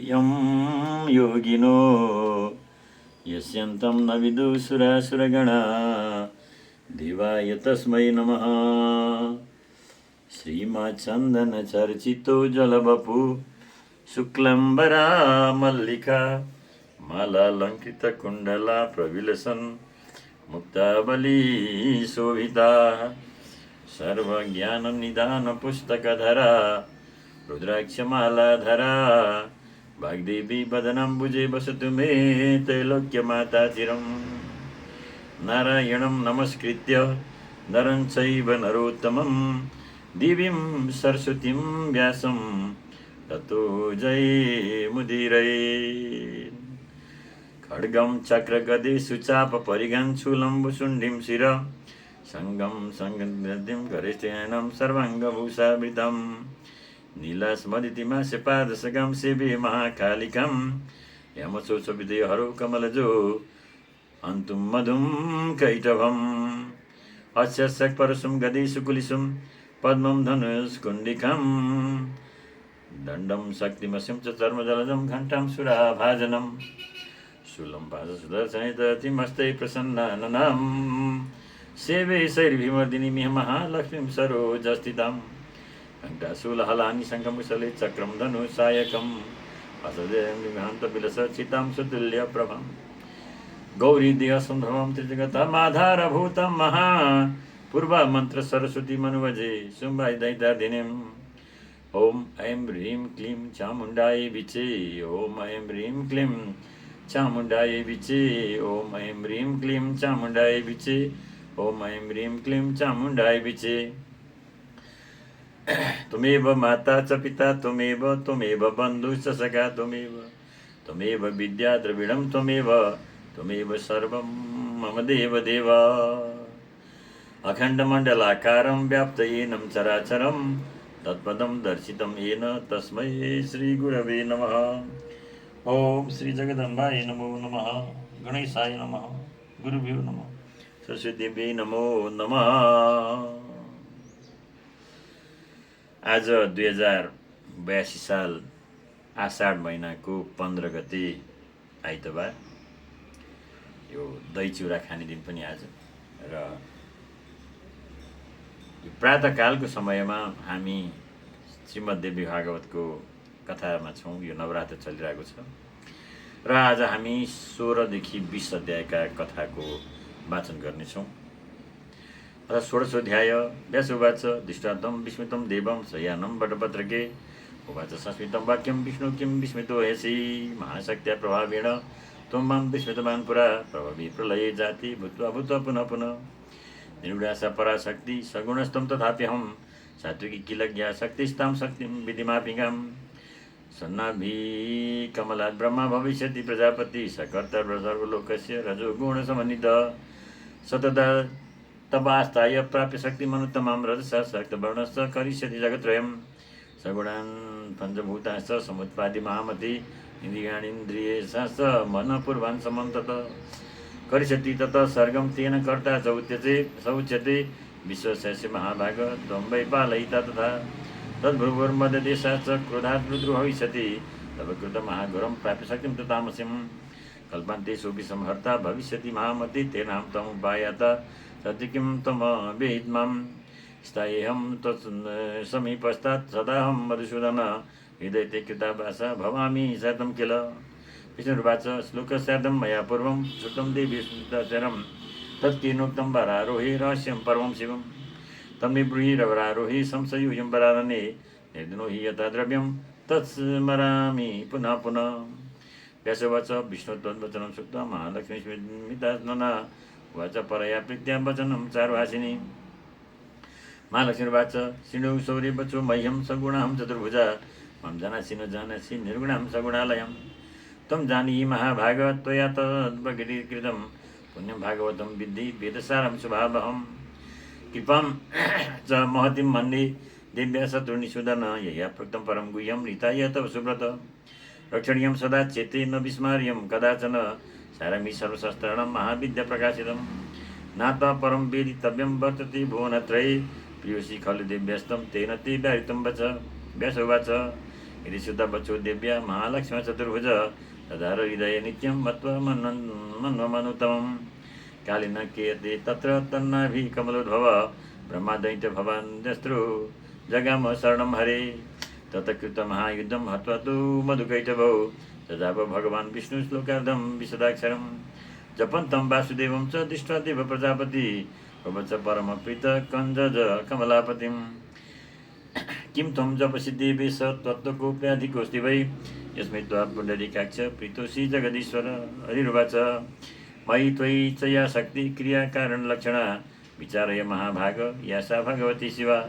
यं योगिनो यस्यन्तं न विदुसुरासुरगणा देवाय तस्मै नमः। श्रीमच्चन्दनचर्चितो जलवपु शुक्लम्बरा मल्लिका मालालङ्कृतकुण्डला प्रविलसन् मुक्तावली शोभिता सर्वज्ञाननिदानपुस्तकधरा रुद्राक्षमालाधरा वाग्देवी वदनाम्बुजे वसतु मे त्रैलोक्यमाता चिरम्। नारायणं नमस्कृत्य नरं चैव नरोत्तमं देवीं सरस्वतीं व्यासं ततो जयमुदीरये। खड्गं चक्रगदेषु चापपरिघं शूलम्बुशुण्डीं शिर सङ्गं सङ्गतिं गरिष्ठेनं सर्वाङ्गभूषावृतं नीलास्मदितिमास्य पादसगं सेवे महाकालिकं यमशोचविदेहरो कमलजो अन्तुं मधुं कैटभम् अस्यस्यक् परशुं गदेषु कुलिशुं पद्मं धनुष्कुण्डिकं दण्डं शक्तिमसिं च चर्मजलजं घण्टां सुराभाजनं शूलं पादसुदर्शनिततिमस्ते प्रसन्नाननं सेवे शैर्भिमर्दिनीं महालक्ष्मीं सरोजस्थितां घण्टाशूलहलानि शङ्खमुसले चक्रं धनुषायकम् असजयन्विहान्तविलसचितां सुतुल्यप्रभं गौरीदेहसम्भ्रमं त्रिजगतमाधारभूतं महा पूर्वमन्त्र सरस्वती मनुवजे शुम्भाय दैतार्दिनीम् ॐ ऐं ह्रीं क्लीं चामुण्डायै विचे ॐ ऐं ह्रीं क्लीं चामुण्डायै विचे ॐ ऐं ह्रीं क्लीं चामुण्डायै विचे ॐ ऐं ह्रीं क्लीं चामुण्डायै विचे। त्वमेव माता च पिता त्वमेव बन्धुश्च सखा त्वमेव विद्या द्रविणं त्वमेव सर्वं मम देवदेव। अखण्डमण्डलाकारं व्याप्तयेनं चराचरं तत्पदं दर्शितं येन तस्मै श्रीगुरवे नमः। ॐ श्री जगदम्बाय नमो नमः, गणेशाय नमः, गुरुभ्यो नमः, सरस्वतीदेव्यै नमो नमः। आज 2082 साल आषाढ महिनाको 15 गते आइतबार, यो दही चिउरा खाने दिन पनि आज। र यो प्रातःकालको समयमा हामी श्रीमद्देवी भागवतको कथामा छौँ। यो नवरात्र चलिरहेको छ र आज हामी 16 देखि 20 अध्यायका कथाको वाचन गर्नेछौँ। र 16 अध्याय। व्यासोवाच दृष्टान्तं विस्मितं देवं शय्यानं वटपत्रके उवाच संस्मितं वाक्यं विष्णु किं विस्मितो हेसि महाशक्त्या प्रभावेण त्वं मां विस्मितवान् पुरा प्रभवी प्रलये जाति भूत्वा पुनः पुनः निर्गुणासा पराशक्ति सगुणस्तं तथाप्यहं सात्विकी किल ज्ञा शक्तिस्तां शक्तिं विधिमापिकां सन्नाभि कमलात् ब्रह्मा भविष्यति प्रजापति सकर्ता सर्वलोकस्य रजोगुणसमन्वित सतता तवास्ताय प्राप्य शक्तिमनुत्तमां रजसा शक्तवर्णश्च करिष्यति जगत्रयं सगुणान् पञ्चभूताश्च समुत्पादि महामति इन्द्रियाणीन्द्रियेशाश्च मनपूर्वान् समं ततः करिष्यति ततः सर्गं तेन कर्ता च उच्यते विश्वस्य महाभाग त्वं वै पालयिता तथा तद्भ्रुवोर्मध्यदेशाश्च क्रोधात् रुद्रो भविष्यति तव कृतमहाघोरं प्राप्य शक्तिं ततामसिं कल्पान्ते सोऽपि संहर्ता भविष्यति महामति तेनां तमुपायात सत्य किं त्वमवेद्मां स्थायेऽहं त्वत्समीपस्तात् सदाहं मधुसूदन हृदयते कृताभासा भवामि शतं किल। विष्णुर्वाच श्लोकस्यार्धं मया पूर्वं श्रुतं देवी स्मृतचरं तत्कीर्णोक्तं वरारोहे रहस्यं परमं शिवं तं निब्रूहि वरारोहे संशयोऽयं वरानने निर्दिनो हि यथा द्रव्यं तत्स्मरामि पुनः पुनः। व्यासोवाच विष्णुत्वद्वचनं श्रुत्वा महालक्ष्मी स्मिता उवाच परया प्रीत्या वचनं चारुहासिनी। महालक्ष्मीर्वाच शृणु शौर्य बचो मह्यं सगुणाहं चतुर्भुजा मां जानासि न जानासि निर्गुणां सगुणालयं त्वं जानीहि महाभाग त्वया तद्भगीकृतं पुण्यं भागवतं विद्धि वेदसारं शुभावहं कृपां च महतीं मन्ये देव्या शत्रुनिषूदन यया प्रोक्तं परं गुह्यं रीताय तव सुव्रत रक्षणीयं सदा चेते न विस्मार्यं कदाचन सारमि सर्वशास्त्राणां महाविद्याप्रकाशितं नात्वा परं वेदितव्यं वर्तते भुवनत्रये प्रियोषि खलु देव्यस्तं तेन ते व्याहृतं वच। व्यासोवाच यदि शुद्ध बचो देव्या महालक्ष्मी चतुर्भुज तदार हृदय नित्यं मत्वा मन्वमनुत्तमम् कालेन केयते तत्र तन्नाभि कमलोद्भव ब्रह्मादैत्य भवान्यस्त्रो जगाम शरणं हरे ततकृत महायुद्धं हत्वा तु मधुकैटभौ तदाप भगवान् विष्णु श्लोकार्धं विशदाक्षरं जपन्तं वासुदेवं च दृष्ट्वा देव प्रजापति प्रवच परमप्रीत कञ्जज कमलापतिं किं त्वं जपसि देवेश तत्त्वकोऽप्याधिकोऽस्ति वै यस्मै त्वा पुण्डरीकाक्ष प्रीतोषि जगदीश्वर हरिरुवाच मयि त्वयि च या शक्ति क्रियाकारणलक्षणा विचारय महाभाग या सा भगवती शिवा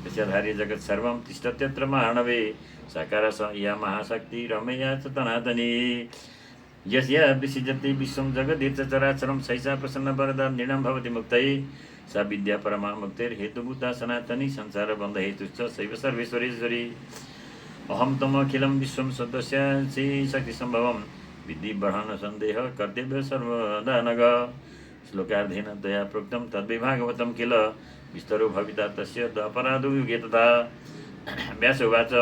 यस्याधारे जगत् सर्वं तिष्ठत्यत्र महार्णवे साकार या महाशक्ति रमया च तनातनी यस्या विसृजति विश्वं जगदेत चराचरं सैषा प्रसन्न वरदा निर्णं भवति मुक्तये सा विद्या परमा मुक्तिर्हेतुभूता सनातनी संसारबन्धहेतुश्च शैव सर्वेश्वरेश्वरी अहं तमखिलं विश्वं सदस्यासि शक्तिसम्भवं विद्धि बर्हन सन्देह कर्तव्य सर्वदा नग श्लोकार्धेन तया प्रोक्तं तद्विभागवतं किल विस्तरो भविता तस्य अपराधो युगे तथा व्यास उवाच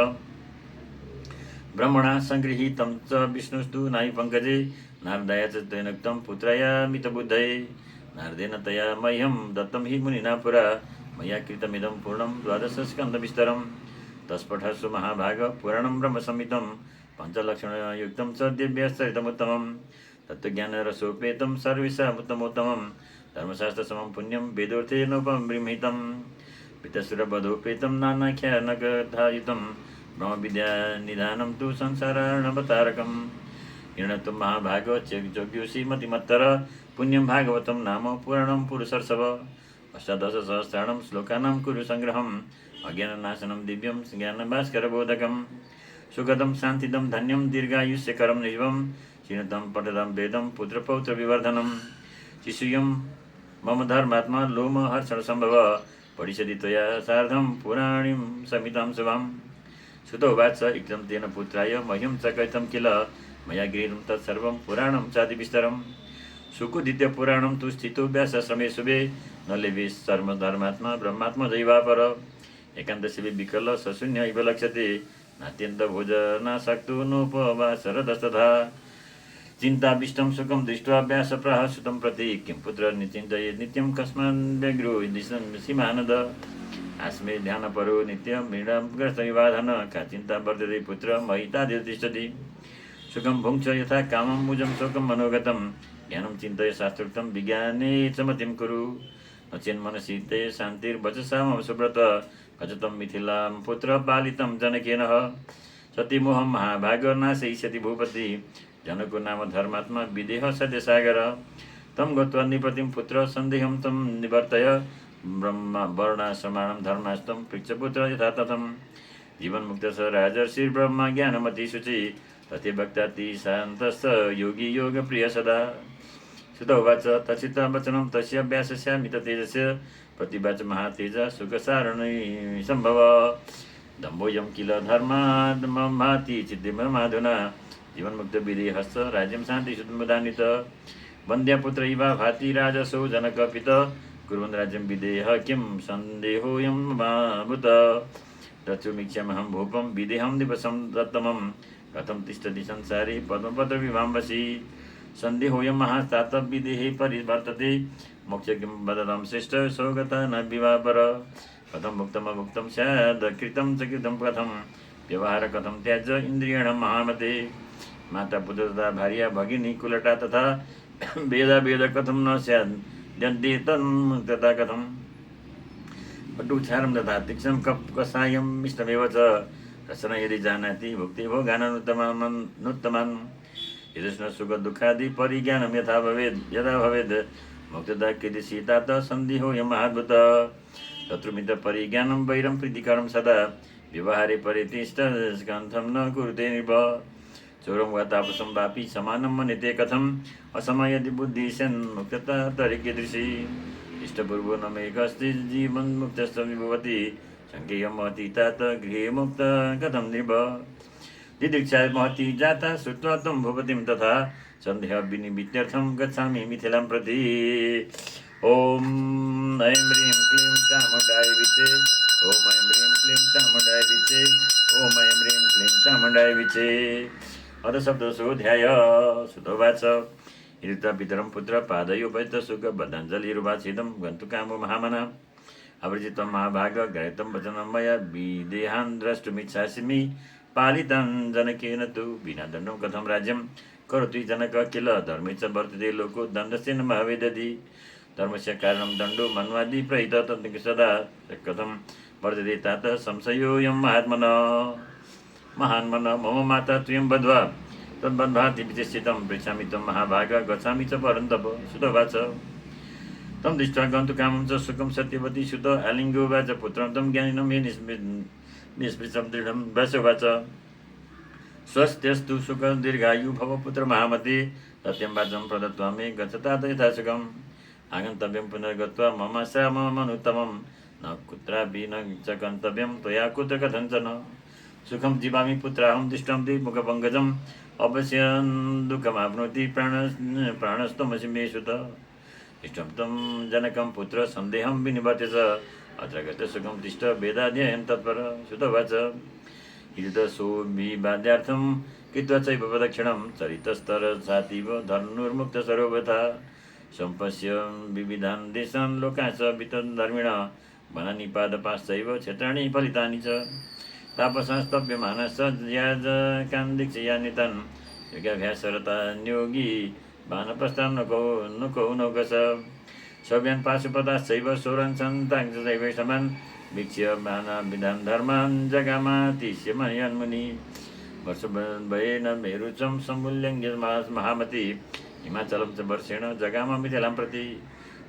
ब्रह्मणा संगृहीतं च विष्णुस्तु नायि पङ्कजे नारदाय च तेनोक्तं पुत्राय मितबुद्धये नारदेन तया मह्यं दत्तं हि मुनिना पुरा मया कृतमिदं पूर्णं द्वादशस्कन्धविस्तरं तस्पठस्सु महाभाग पुराणं ब्रह्मसंहितं पञ्चलक्षणयुक्तं च दिव्यचरितमुत्तमं तत्त्वज्ञानरसोपेतं सर्वेषामुत्तमोत्तमं धर्मशास्त्रसमं पुण्यं वेदोर्थेनोपबृंहितं पितसुरवधोपेतं नानाख्यानकथायुतं ब्रह्मविद्यानिधानं तु संसारार्णवतारकं निर्णतुं महाभागो चेज्योग्योषि मतिमत्तर पुण्यं भागवतं नाम पुराणं पुरुषर्षभ अष्टादशसहस्राणां श्लोकानां कुरु सङ्ग्रहम् अज्ञाननाशनं दिव्यं ज्ञानभास्करबोधकं सुखदं शान्तिदं धन्यं दीर्घायुष्यकरं निजं क्षीणतं पठदं वेदं पुत्रपौत्रविवर्धनं शिशूयं मम धर्मात्मा लोमहर्षणसम्भव पठिष्यति त्वया सार्धं पुराणीं समितां शुभाम् सुतोवाच इक्तं तेन पुत्राय मह्यं च कथितं किल मया गृहीतं तत्सर्वं पुराणं चादिविस्तरं सुकुदित्यपुराणं तु स्थितो व्यासाश्रमे शुभे न लेभे सर्वधर्मात्मा ब्रह्मात्मा जैवापर एकान्तशिवे विकल सशून्य इव लक्ष्यते नात्यन्तभोजनासक्तो नोपवासरदस्तथा चिन्ताविष्टं सुखं दृष्ट्वा व्यासप्राह सुतं प्रति किं पुत्र निचिन्तये नित्यं कस्मान् व्यग्रो सीमानद आस्मे ध्यानपरो नित्यं मृणाग्रस्तविवाधन का चिन्ता वर्धते पुत्र महितादेव तिष्ठति सुखं भुङ्क्ष यथा कामं मुजं शोकं मनोगतं ज्ञानं चिन्तय शास्त्रोक्तं विज्ञाने च मतिं कुरु न चेन्मनसि ते शान्तिर्वचसा मम सुव्रत गजतं मिथिलां पुत्र पालितं जनकेन सतीमोहं महाभागनाशयिष्यति भूपति जनको नाम धर्मात्मा विदेह सत्यसागर तं गत्वा निपतिं पुत्र सन्देहं तं निवर्तय ब्रह्म वर्णाश्रमाणं धर्मास्तं पृच्छपुत्र यथा तथं जीवन्मुक्त स राजर्षिर्ब्रह्म ज्ञानमति शुचि तथे भक्ताति शान्तश्च योगी योगप्रिय सदा सुत उवाच तचिता वचनं तस्य व्यासस्यामित तेजस्य प्रतिवाच महातेज सुखसारणि सम्भव दम्भोऽयं किल धर्माद् ममाति चिद्धिममाधुना जीवन्मुक्त विदेहश्च राज्यं शान्तिसुतमुदान्वित वन्द्यपुत्र इव भाति राजसो जनकपित कुर्वन् राज्यं विदेह किं सन्देहोऽयं माभूत रचुमीक्षमहं भूपं विदेहं दिवसं दत्तमं कथं तिष्ठति संसारे पद्मपत्रविभाम्बसि सन्देहोऽयं महास्तात विदेहे परिवर्तते मोक्ष किं वदतां श्रेष्ठ सौगता न विवापर कथं मुक्तममुक्तं स्यात् कृतं च कृतं कथं व्यवहार कथं त्याज्य इन्द्रियाणां महामते माता पुत्र तथा भार्या भगिनी कुलटा तथा वेद कथं न स्यात् दन्ते तन्मुक्तता कथं पटुक्षारं तथा तीक्ष्णं कसायं मिष्टमेव च रचना यदि जानाति भुक्ति भोगाननुत्तमान् यदुष्ण सुख दुःखादि परिज्ञानं यथा भवेद् मुक्तता कीदृशीता त सन्देहोऽयं महाद्भुत शत्रुमित्र परिज्ञानं वैरं प्रीतिकरं सदा व्यवहारे परितिष्ठस्कन्थं न कुरुते नृप चोरं वा तापसं वापि समानं मन्यते कथम् असमय यदि बुद्धिशन् मुक्तता तर्हि कीदृशी इष्टपूर्वो न मेकस्ति जीवन्मुक्तस्य विभवति सङ्ख्येयमतीतात गृहे मुक्त कथं नृप दिदीक्षा महती जाता श्रुत्वा तं भूपतिं तथा सन्देह विनिमित्यर्थं गच्छामि मिथिलां प्रति ओम ऐं ह्रीं क्लीं चामुण्डाय विचे। ओम ऐं ह्रीं क्लीं चामुण्डाय विचे। ओम ऐं ह्रीं क्लीं चामुण्डाय विचे। अथ शब्दसु ध्याय सुतोवाच ऋता पितरं पुत्र पादयोपैत सुख बद्धाञ्जलिरुवाचिदं गन्तुकामो महामना अवृजितं महाभाग ग्रहितं वचनं मया विदेहान् द्रष्टुमिच्छास्मि पालितं जनकेन तु विना दण्डं कथं राज्यं करोति जनक किल धर्मे च वर्तते लोको दण्डस्य न महावेदति धर्मस्य कारणं दण्डो मन्वादि प्रहित तन्त्रिक सदा कथं वर्तते तात संशयोऽयं महान्मन मम माता त्वयं बद्ध्वा तद्बन्धाति विचेषितं पृच्छामि तं महाभाग गच्छामि च परन्तप सुतोवाच तं दृष्ट्वा गन्तुकामं च सुखं सत्यवती सुत आलिङ्गोवाच पुत्रं तं ज्ञानिनं मे निस्पृशं दृढं व्यासोवाच स्वस्त्यस्तु सुख दीर्घायु भव पुत्र महामते सत्यं वाचं प्रदत्त्वा मे गच्छतात यथा सुखम् आगन्तव्यं पुनर्गत्वा मम श्राममनुत्तमं न कुत्रापि न च गन्तव्यं त्वया कुत्र कथञ्चन सुखं जीवामि पुत्राहं दृष्टं ते मुखपङ्कजम् अवश्यं दुःखमाप्नोति प्राणस्तमसि मे सुत इष्टं तं जनकं पुत्र सन्देहं विनिवर्त्य च अत्र गत्य सुखं तिष्ठ वेदाध्ययनं तत्पर सुतवाच हृदसोऽभिवाद्यार्थं कृत्वा चैव प्रदक्षिणं चरितस्तरसातीव धनुर्मुक्तसरोवथा सम्पश्य विविधान् देशान् लोकांश्च वितद्धर्मिण वनानि पादपाश्चैव क्षेत्राणि फलितानि च तापसास्तव्यमानश्च याजकान् दीक्षयान्वितान् योगाभ्यासरतान्योगी वानप्रस्थान् नुकौ नौकस सव्यान् पाशुपदाश्चैव शौरान् सन्तांश्चैव समान् वीक्ष्य नानाविधान् धर्मान् जगामातिश्य मन्मुनि वर्षभयेन मेरुचं सम्मूल्यं महामति हिमाचलं च वर्षेण जगाम मिथिलां प्रति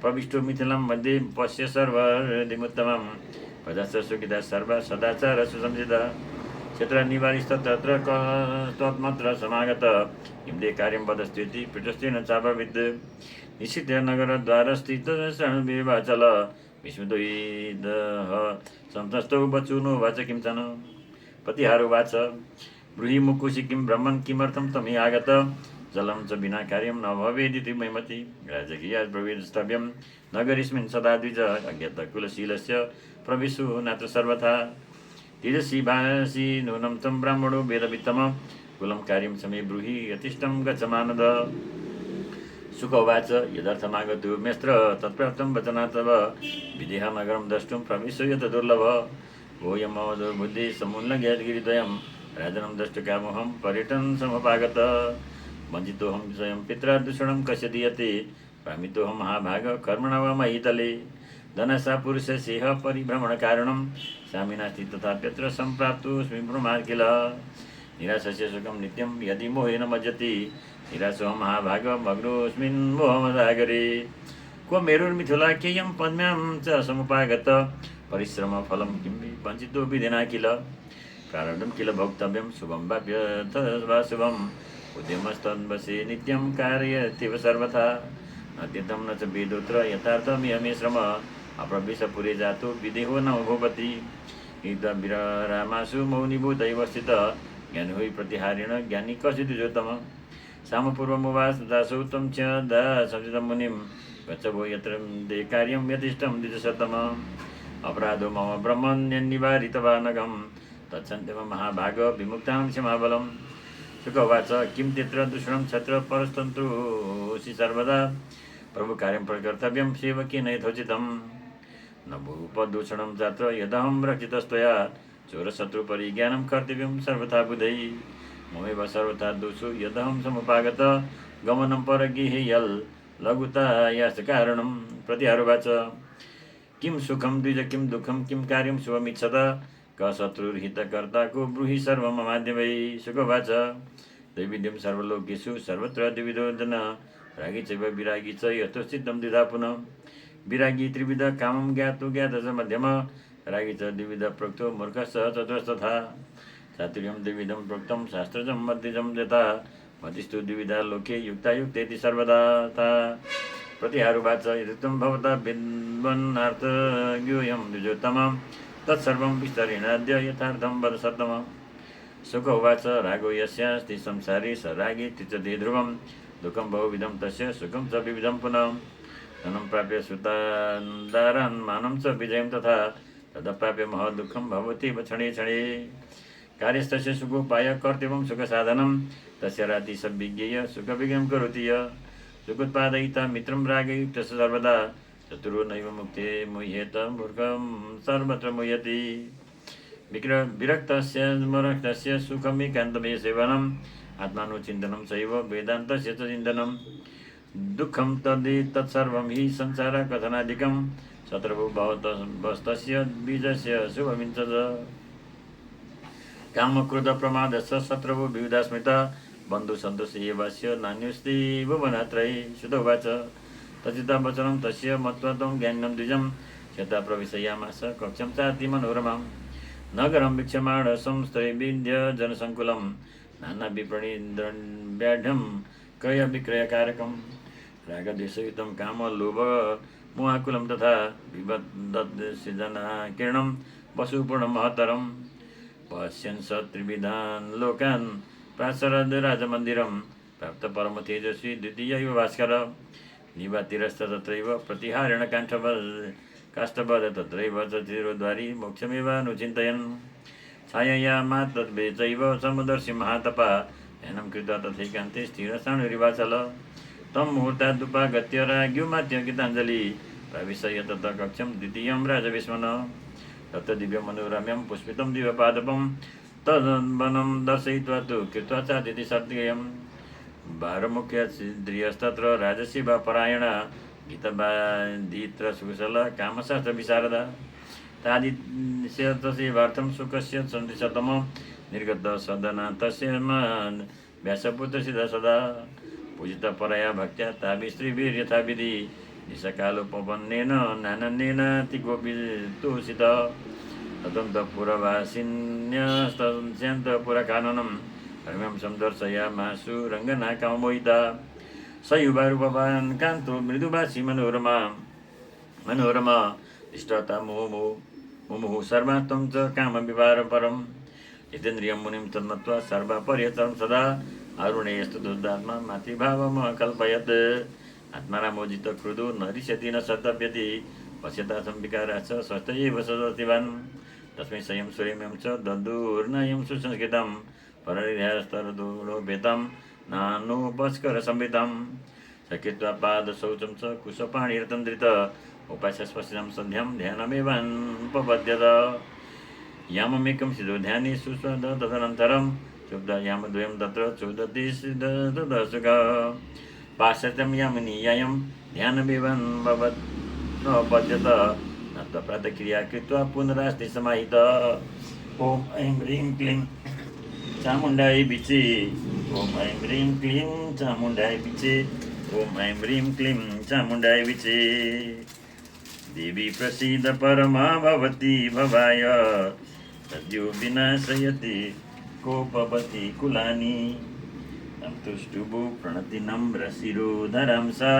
प्रविष्टो मिथिलां मध्ये पश्य सर्वहृदिमुत्तमं प्रजाश्च सुखिता सर्वा सदाचार सुसंसिता क्षेत्रनिवारिस्तत्र तन्मत्र समागत हिमदे कार्यं वदस्तीति पृष्ठस्थेन चापविद् निश्चित्य नगरद्वारस्थितः शरणविवाचल विस्मितोदः संतस्तौ वचुनो वाच किंचन प्रतिहारोवाच ब्रूहि मुकुशि किं ब्रह्मन् किमर्थं तमहि आगत जलं च विना कार्यं न भवेदिति मयमति राजकीया प्रवेष्टव्यं नगरेऽस्मिन् सदा द्विज अज्ञातकुलशीलस्य प्रविशु नात्र सर्वथा तेजसी भासी नूनं तं ब्राह्मणो वेदवित्तम कुलं कार्यं च मे ब्रूहि यतिष्ठं गच्छ मानद सुखोवाच यदर्थमागतो मेस्त्र तत्प्राप्तं वचनात् तव विदेहनगरं द्रष्टुं प्रविश्य यत् दुर्लभ भोयं मम दुर्बुद्धिः समुल्लङ्घ्यगिरिद्वयं राजनं द्रष्टुकामोऽहं पर्यटनं समुपागत वञ्चितोऽहं स्वयं पित्रा दूषणं कस्य दीयते भ्रामितोऽहं महाभाग कर्मणा वा महीतले धनसा पुरुषस्येह परिभ्रमणकारणं सामि नास्ति तथाप्यत्र सम्प्राप्तोऽस्मि ब्रह्मान् किल निराशस्य सुखं नित्यं यदि मोहेन मज्जति निराशोऽहं महाभाग मग्नोऽस्मिन् मोहमसागरे क्व मेरुर्मिथिलाख्येयं पद्म्यां च समुपागत परिश्रमफलं किं वञ्चितो विधिना किल प्रारब्धं किल भोक्तव्यं शुभं वा शुभम् उद्यमस्तन्वशे नित्यं कारयत्येव सर्वथा न तीर्थं न च वेदोत्र यथार्थमिह श्रम अप्रविशपुरे जातो विदेहो न भवति विरामासु मौनिभूतैव स्थित ज्ञानी होइ प्रतिहारेण ज्ञानी कसिद्विजोत्तम सामपूर्वमुवाच दासौ तं च दासंसितं मुनिं गच्छ भो यत्र दे कार्यं यतिष्ठं द्विजशतम् अपराधो मम ब्रह्मण्यनिवारितवानघं तच्छन्त्यव महाभाग विमुक्तां क्षमाबलम् सुखवाच किं तत्र दूषणं छत्र परस्तन्तुषि सर्वदा प्रभुकार्यं प्रकर्तव्यं सेवकेन यथोचितं न भूपदूषणं चात्र यदहं रक्षितस्त्वया चोरशत्रुपरिज्ञानं कर्तव्यं सर्वथा बुधै ममेव सर्वथा दोषो यदहं समुपागत गमनं परगेहेयल् लघुतायाश्च कारणं प्रतिहारोवाच किं सुखं द्विज किं दुःखं किं कार्यं शुभमिच्छत कशत्रुर्हितकर्ता को ब्रूहि सर्वममाद्य वै सुखवाच दैविध्यं सर्वलोकेषु सर्वत्र द्विविधो जन रागी चैव विरागी च यथोचितं द्विधा पुनः विरागी त्रिविध कामं ज्ञातो ज्ञातः च मध्यम रागी च द्विविध प्रोक्तो मूर्खश्च चतुस्तथा चातुर्यं द्विविधं प्रोक्तं शास्त्रजं मध्यजं यथा मतिस्तु द्विविधा लोके युक्तायुक्तेति सर्वदा प्रतिहारोवाच यदुक्तं भवता विद्वन्नार्थज्ञोऽयं द्विजोत्तमम् तत्सर्वं विस्तरेणाद्य यथार्थं वद सत्तम सुखोवाच रागो यस्यास्ति संसारे स रागी तिष्ठति ध्रुवं दुःखं बहुविधं तस्य सुखं च विविधं पुनः धनं प्राप्य सुतादारान् मानं च विजयं तथा तदप्राप्य महदुःखं भवति क्षणे क्षणे कार्यस्तस्य सुखोपाय कर्तव्यं सुखसाधनं तस्य राति सद्विज्ञेय सुखविज्ञं करोति य सुखोत्पादयिता मित्रं रागयुक्तस्य सर्वदा चतुरो नैव मुक्ते मुह्येत मूर्खं सर्वत्र मुह्यति विरक्तस्य मरक्तस्य सुखमेकान्तमय सेवनम् आत्मानुचिन्तनं चैव वेदान्तस्य च चिन्तनं दुःखं तत्सर्वं हि संसारकथनादिकं शत्रभो भवतस्तस्य बीजस्य शुभमिञ्च कामक्रोधप्रमादस्य शत्रभो विविधा स्मृता बन्धुसन्तोषेवास्य नान्योऽस्ति भुवनात्रये श्रुतोवाच तचिता वचनं तस्य मत्वा तं ज्ञानं द्विजं यथा प्रविशयामास कक्षं चाति मनोरमाम् नगरं वीक्षमाण संस्त्रैविन्ध्य जनसङ्कुलं नानाविपणिव्याढ्यं क्रयविक्रयकारकं रागद्वेषयुतं कामलोभ मोहाकुलं तथा विबद्धसिजनाकीर्णं वसुपूर्णं महत्तरं पश्यन् स त्रिविधान् लोकान् प्रासरद राजमन्दिरं प्राप्त परमतेजस्वी द्वितीयैव भास्कर निवातिरस्त तत्रैव प्रतिहारेण काष्ठवध तत्रैव चिरोद्वारी मोक्षमेवानुचिन्तयन् छायया मातद्वेचैव समदर्शि महातपा ध्यानं कृत्वा तथैकान्ते स्थिरसाणुरिवाचल तं मुहूर्तादुपागत्य राज्ञोमात्य गीताञ्जलि प्रविशय तत्र कक्षं द्वितीयं राजविस्मन तत्र दिव्यमनोरम्यं पुष्पितं दिव्यपादपं तद्वनं दर्शयित्वा तु कृत्वा चातिथि सद्गयम् भारमुख्यस्त्रियस्तत्र राजशिवपरायण गीतवादित्र सुकुशल कामशास्त्र विशारदा तादिशेवार्थं सुखस्य सन्दिशतम निर्गत सदना तस्य व्यासपुत्रसिद्ध सदा पूजितपरया भक्त्या ताभिस्त्रीभिर्यथाविधि निशकालोपपन्नेन नानन्येन तिकोपितुषित ततं पुरवासिन्यस्तस्यन्तपुरकाननं रम्यं संदर्शयामासु रङ्गनाकामोहिता स युवारूपवान् कान्तो मृदुभाषी मनोरमा इष्टता मुमुः सर्वात्मं च कामविवारपरम् जितेन्द्रियं मुनिं तन्मत्वा सर्वापर्यचरं सदा अरुणे स्तुतुदात्मा मातृभावं कल्पयत् आत्मारामोजित क्रुदो न रिष्यति न सतप्यति पश्यता संविकारा च स्वस्थ एव सदतिवान् तस्मै स्वयं स्वयं च ददुर्नयं सुसंस्कृतं परनिर्यास्तरदूरोपेतं नानोपस्कर संवितं सकृत्वा पादशौचं च कुशपाणिरतन्द्रित उपास्यस्पश्यं सन्ध्यां ध्यानमेवानुपपद्यत याममेकं सिद्धो ध्याने सुस्वद तदनन्तरं शुद्ध यामद्वयं तत्र चोदति सिद्धसुख पाश्चात्यं यामनीयायं ध्यानमेवान्भवत् नोपद्यत नत्वा प्रातःक्रिया कृत्वा पुनरास्ति समाहित ॐ ऐं ह्रीं क्लीं चामुण्डाय विचे ॐ ऐं ह्रीं क्लीं चामुण्डाय विचे ॐ ऐं ह्रीं क्लीं चामुण्डाय विचे देवी प्रसीद परमा भवती भवाय सद्यो विनाशयति कोपवती कुलानि तं तुष्टुभु प्रणति नम्रशिरोधरां सा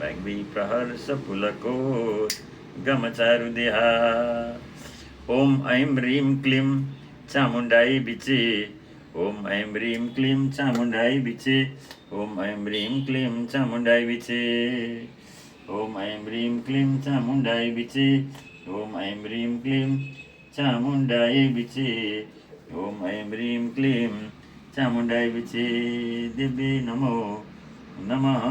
वाग्वी प्रहर्षपुलको गमचारुदेहा ॐ ऐं ह्रीं क्लीं चामुण्डाय विचे ॐ ऐं ह्रीं क्लीं चामुण्डाय विचे ॐ ऐं ह्रीं क्लीं चामुण्डाय विचे ॐ ऐं ह्रीं क्लीं चामुण्डाय विचे ॐ ऐं ह्रीं क्लीं चामुण्डाय विचे ॐ ऐं ह्रीं क्लीं चामुण्डाय विचे देव्यै नमो नमः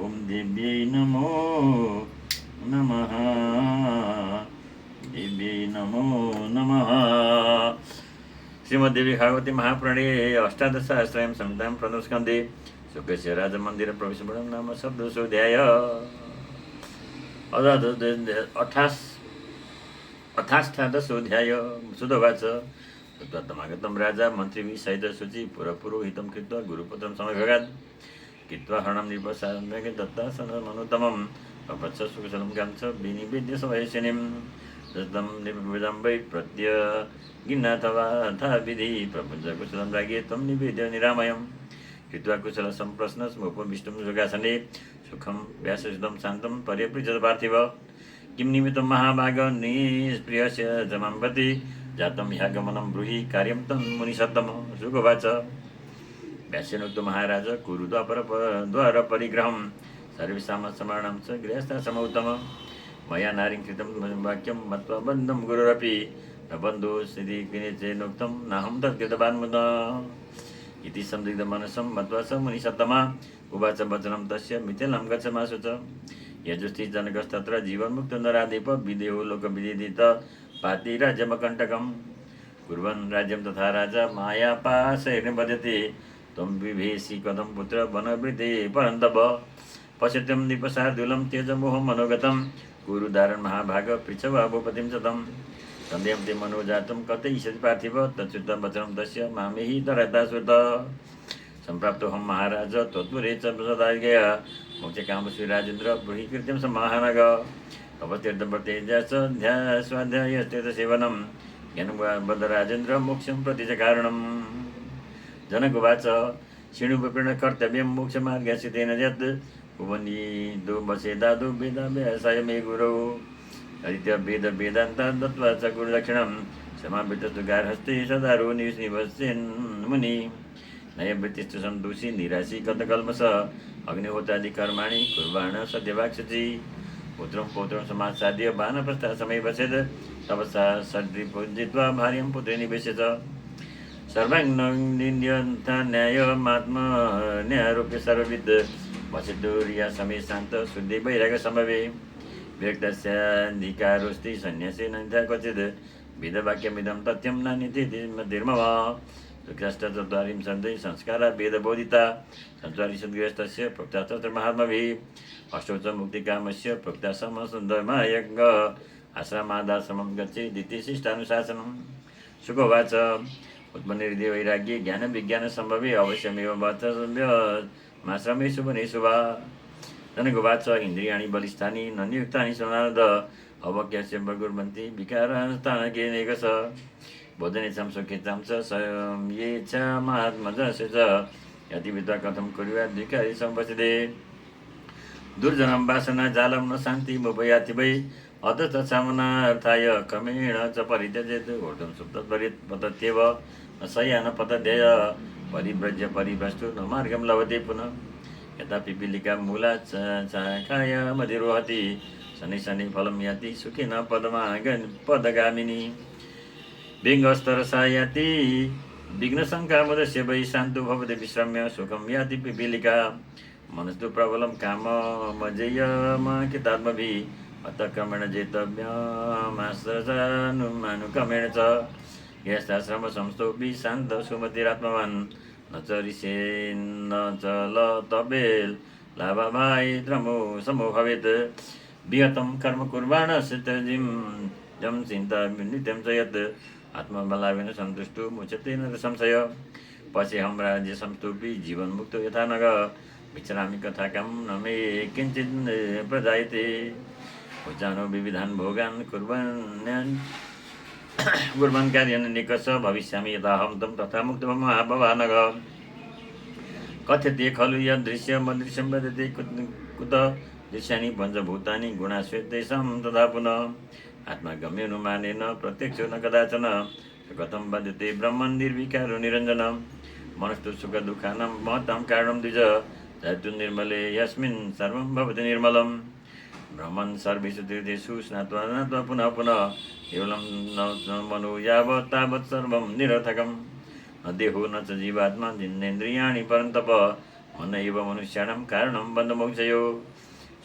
ॐ देव्यै नमो नमः देव्यै नमो नमः श्रीमद्देवी भागवती महापुराणे अष्टादशसहस्रायां संहितायां प्रथमस्कन्धे शुकस्य राजमन्दिरप्रवेशवर्णनं नाम शब्दोऽध्याय अथाष्टादशोऽध्याय सुदवाच तमागतं राजा मन्त्रिभिः सहित शुचि पुरपुरोहितं कृत्वा गुरुपुत्रं समभगात् कृत्वा हरणं निपसाम्यगे दत्तासनमनुत्तमं पपच्छ सुकुशलं गां च विनिवेद्य सवयसिनीं दत्तं निवेदं वै प्रत्यगिन्नाथवा विधि प्रपञ्चकुशलं रागे त्वं निवेद्य निरामयं कृत्वा कुशलसम्प्रश्नमुपविष्टुं योगासने सुखं व्यासयुतं शान्तं पर्यपृच्छत पार्थिव किं निमित्तं महाभाग निष्प्रियस्य जमाम्बति जातं ह्यागमनं ब्रूहि कार्यं तं मुनिसत्तम सुगोवाच व्यासेनोक्त महाराज कुरु द्वारपरिग्रहं सर्वेषां समानं च गृहस्थाश्रम उत्तम मया नारीं कृतं वाक्यं मत्वा बन्धं गुरुरपि न बन्धु स्थिति किनेचेनोक्तं नाहं तद्गतवान् मुदा इति संदिग्धमनसं मत्वा स मुनिसत्तमा उवाच वचनं तस्य मिथिलां गच्छमाशु च यजुष्टि जनकस्तत्र जीवन्मुक्तो नराधिप विदेहो लोकविदित पाति राज्यमकण्टकम् कुर्वन् राज्यं तथा राजा मायापाशेन वदति त्वं विभेषि कथं पुत्र वनवृते परन्तप पश्यत्यं निपशार्दूलं त्यजमोहं मनोगतं कुरुदारन् महाभाग पृच्छवा भूपतिं सतं सन्देहं ते मनोजातं कथयिष्यति पार्थिव तच्छ्रुतं वचनं तस्य मामेहि तरता श्रुत सम्प्राप्तोऽहं महाराज त्वत्पुरे च सदाज्ञया मोक्षकामश्री राजेन्द्र बृहीकृत्यं समाहनग तपस्तीर्थवर्तेजा च ध्यास्वाध्यायस्तीर्थसेवनं ज्ञानबद्ध राजेन्द्र मोक्षं प्रति च कारणम् जनकुवाच शृणुप्रेण कर्तव्यं मोक्षमार्गस्य तेन यत् भुवनी दो बसेदादु वेदाभ्यासाय मे गुरौ आदित्य वेद वेदान्ता दत्त्वा च गुरुदक्षिणं समावृतस्तु गार्हस्थे सदारो निवस्यन् मुनि नयवृत्तिस्तु सन्तोषी निराशी कथकल्मष अग्निहोत्रादि कर्माणि कुर्वाण सद्यवाक्सचि पुत्रं पौत्रं समासाद्य बाणप्रस्था समय वसेत् तपसा षड्रिपुजित्वा भार्यं पुत्रे निवेश्य च सर्वाङ्गन्यन्था न्यायमात्मन्यारोप्य सर्वविद् वसितुर्या समे शान्त शुद्धि वैराग्य समवे विरक्तस्याधिकारोऽस्ति सन्न्यासेन क्वचित् वेदवाक्यमिदं तथ्यं नान्यते धीर्मव चत्वारिंशत् संस्कारा वेदबोधिता संसारिषद्गृहस्थस्य प्रोक्ता तत्र महात्मभिः अष्टौ च मुक्तिकामस्य प्रोक्ता समसुन्दरमायज्ञ आश्रमादाश्रमं गच्छे द्वितीयशिष्टानुशासनं शुकोवाच उत्पन्नहृदय वैराग्ये ज्ञानविज्ञानसम्भवे अवश्यमेव माश्रमेषु वनेषु वा जनकुवाच इन्द्रियाणि बलिष्ठानि न नियुक्तानि सोनारद अवक्यस्य बगुर्वन्ति विकारास्तानकेनेकश बोधनेचां सुखेचां च ये च महात्मजस्य च यतिविद्वा कथं कुर्यात् विकारि संवसते दुर्जनं वासना जालं न शान्तिमुपयाति वै अथ तत्सामनार्थाय क्रमेण च परित्यजेत् ऊर्ध्वं सुप्तपरिपतत्येव शय्यान पतध्यय परिव्रज्य परिभ्रष्टु न मार्गं लभते पुनः यथा पिपीलिका मूला चाखाय मधिरोहति शनि शनि फलं याति सुखेन पदगामिनी बिङ्गस्तरसा याति विघ्नशङ्कामुदस्य वै शान्तो भवति विश्रम्य सुखं याति पिपीलिका मनस्तु प्रबलं काममजेयमाकितात्मभिः अतः क्रमेण जेतव्यमाश्रजानुक्रमेण च यस्ताश्रम संस्थोऽपि शान्त सुमतिरात्मवान् न च ऋषेन्न च लतबेल् लाभभायित्रमो समो भवेत् विहतं कर्म कुर्वाणस्थितजिं जं चिन्ता नित्यं च यत् आत्मबलावेन सन्तुष्टो मुच्यते न संशय पश्यहं राज्य संस्थोऽपि जीवन्मुक्तो यथा नग विचरामि कथाकं न मे किञ्चित् प्रजायते उच्चानो विविधान् भोगान् कुर्वन् कार्यन् निकष भविष्यामि यथाहं तं तथा मुक्तो महाभवानग कथ्यते खलु यदृश्यमदृश्यं वदति कुत दृश्यानि पञ्चभूतानि गुणाश्वेतेषां तथा पुनः आत्मागम्यनुमानेन प्रत्यक्षो न कदाचन कथं वदते ब्रह्मन् निर्विकारो निरञ्जन मनस्तु सुखदुःखानां महतां कारणं द्विज तत्तु निर्मले यस्मिन् सर्वं भवति निर्मलं ब्रह्मन् सर्वेषु तीर्थेषु स्नात्वा नात्वा पुनः पुनः केवलं न मनो यावत् तावत् सर्वं निरर्थकं न देहो न च जीवात्मा जिन्नेन्द्रियाणि परन्तप मन एव मनुष्याणां कारणं बन्धमोक्षयो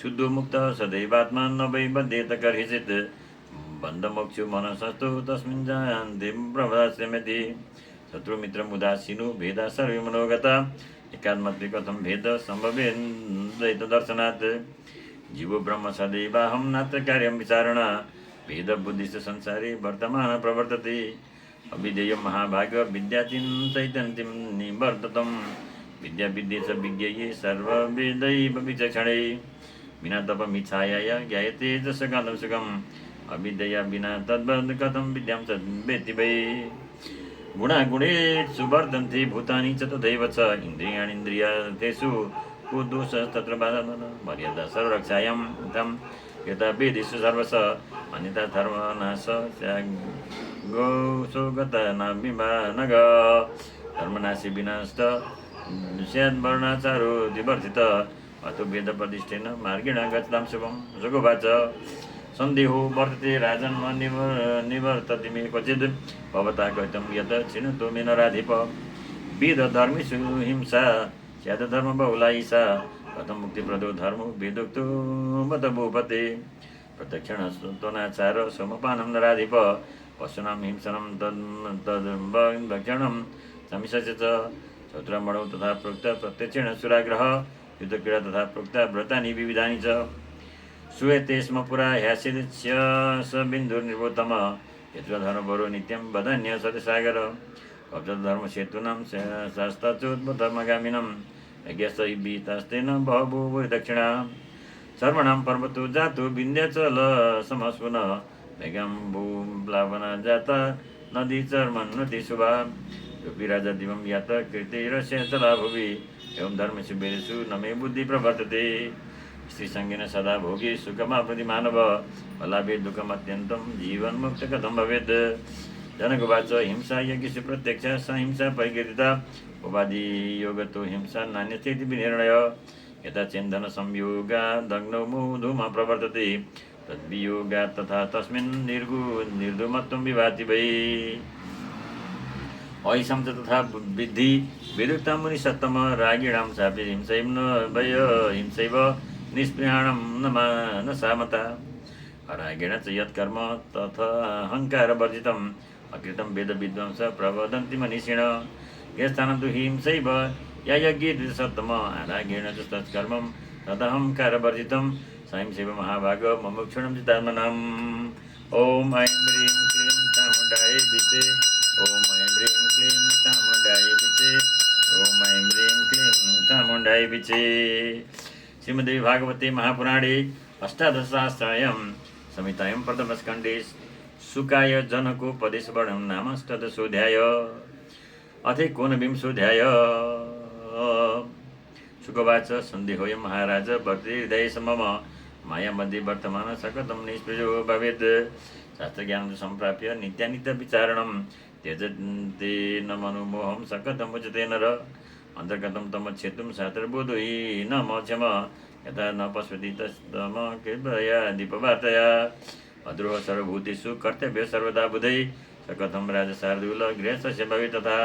शुद्धो मुक्तः सदैवात्मा न वै बध्येत कर्हिचित् बन्धमोक्षो मनसस्तु तस्मिन् जानन्ति ब्रह्मदास्यमिति शत्रुमित्रमुदासीनो भेदा सर्वे मनोगता एकात्मत्वे कथं भेद सम्भवेन्द्वैतदर्शनात् जीवो ब्रह्म सदैवाहं नात्र कार्यं विचारणा भेदबुद्धिश्च संसारे वर्तमान प्रवर्तते अविधेयं महाभाग विद्याचिन्तयन्तीं निवर्ततं विद्या च विज्ञये सर्ववेदैव विचक्षणे विना तपमिच्छाया ज्ञायते च सकालं सुखम् अविद्यया विना तद्वद् कथं विद्यां च वेत्ति वै गुणागुणेषु वर्तन्ते भूतानि च तथैव च इन्द्रियाणीन्द्रियतेषु को दोषः तत्र मर्यादा सर्वरक्षायां तं यथा वेदेषु सर्वश अन्यथा धर्मनाश गौसोगतनाभिमानग धर्मनाशे विनष्ट स्याद्वर्णाचारो विवर्धित अतो वेदप्रतिष्ठेन मार्गेण गच्छतां शुभं जुगुवाच सन्देहो वर्तते राजन् निवर्तति मे क्वचिद् भवता कथितं यत् चिनुतो मे नराधिप वेदधर्मेषु हिंसा स्यादधर्मबहुला ईशा कथं मुक्तिप्रदो धर्मो वेदोक्तो बत भूपते प्रत्यक्षणस्तोनाचार सोमपानं नराधिप पशूनां हिंसनं तद्भक्षणं समिषस्य च शत्रुमणौ तथा प्रोक्त प्रत्यक्षेण सुराग्रह युद्धक्रीडा तथा प्रोक्त व्रतानि विविधानि च श्रूयते स्म पुरा ह्यासिस्य स बिन्दुर्निर्वोत्तम यत्र धर्मपरो नित्यं वदन्य सत्यसागर कब्जधर्मसेतूनां शास्त्रचोद्भतमगामिनं यज्ञस्य वितास्तेन बहभूव दक्षिणा सर्वणां पर्वतो जातो विन्ध्याचल समस्पुन मेघाम्बुप्लावना जाता नदी चर्मन्नति शुभा राजा दिवं यात कीर्तिरस्य चला भुवि एवं धर्मेषु वेदेषु न मे बुद्धि प्रवर्तते स्त्रीसङ्गेन सदा भोगी सुखमाप्नोति मानव फलाभेद दुःखमत्यन्तं जीवन्मुक्त कथं भवेत् जनकवाच हिंसा यज्ञेषु प्रत्यक्ष स हिंसा परिकीर्तिता उपाधियोगतो हिंसा नान्यस्तेति विनिर्णय यथा चेन्दन संयोगा दग्नौ धूमः प्रवर्तते तद्वियोगा तथा तस्मिन् निर्धूमत्वं विभाति वै ऐषं च तथा विद्धि विरुक्तं मुनिसत्तम रागिणां चापि हिंसैव निस्पृहाणं न सामता रागेण च यत्कर्म तथा अहङ्कारवर्जितम् अकृतं वेदविद्वांस प्रवदन्ति मनीषिण यस्थानं तु हिंसैव या यज्ञे सत्तम रागेण च तत्कर्मं तदहङ्कारवर्जितं स हिंसैव महाभाग मुमुक्षुणं चितात्मनम् ॐ ऐं ह्रीं क्लीं चामुण्डायै विचे ॐ ऐं ह्रीं क्लीं चामुण्डायै विचे ॐ ऐं ह्रीं क्लीं चामुण्डायै विचे श्रीमद्देवी भागवते महापुराणे अष्टादशसहस्रायां संहितायां प्रथमस्कन्धे शुकाय जनकोपदेशवर्णनं नाम अष्टादशोऽध्याय अथैकोनविंशोऽध्याय शुकवाच सन्देहोऽयं महाराज वर्तते हृदये मम माया मध्ये वर्तमान सकतं निष्प्रयो भवेत् शास्त्रज्ञानं सम्प्राप्य नित्यानित्यविचारणं त्यजन्ते न मनोमोहं सकथम् उच्यते नर अन्तर्गतं तमच्छेतुं शास्त्रबोधो हि न मक्षम यथा न पश्यति तस्तम कृपया दीपवार्तया अद्रोह सर्वभूतेषु कर्तव्य सर्वदा बुधै सकथं राजशार्दूल गृहस्थस्य भवेत् तथा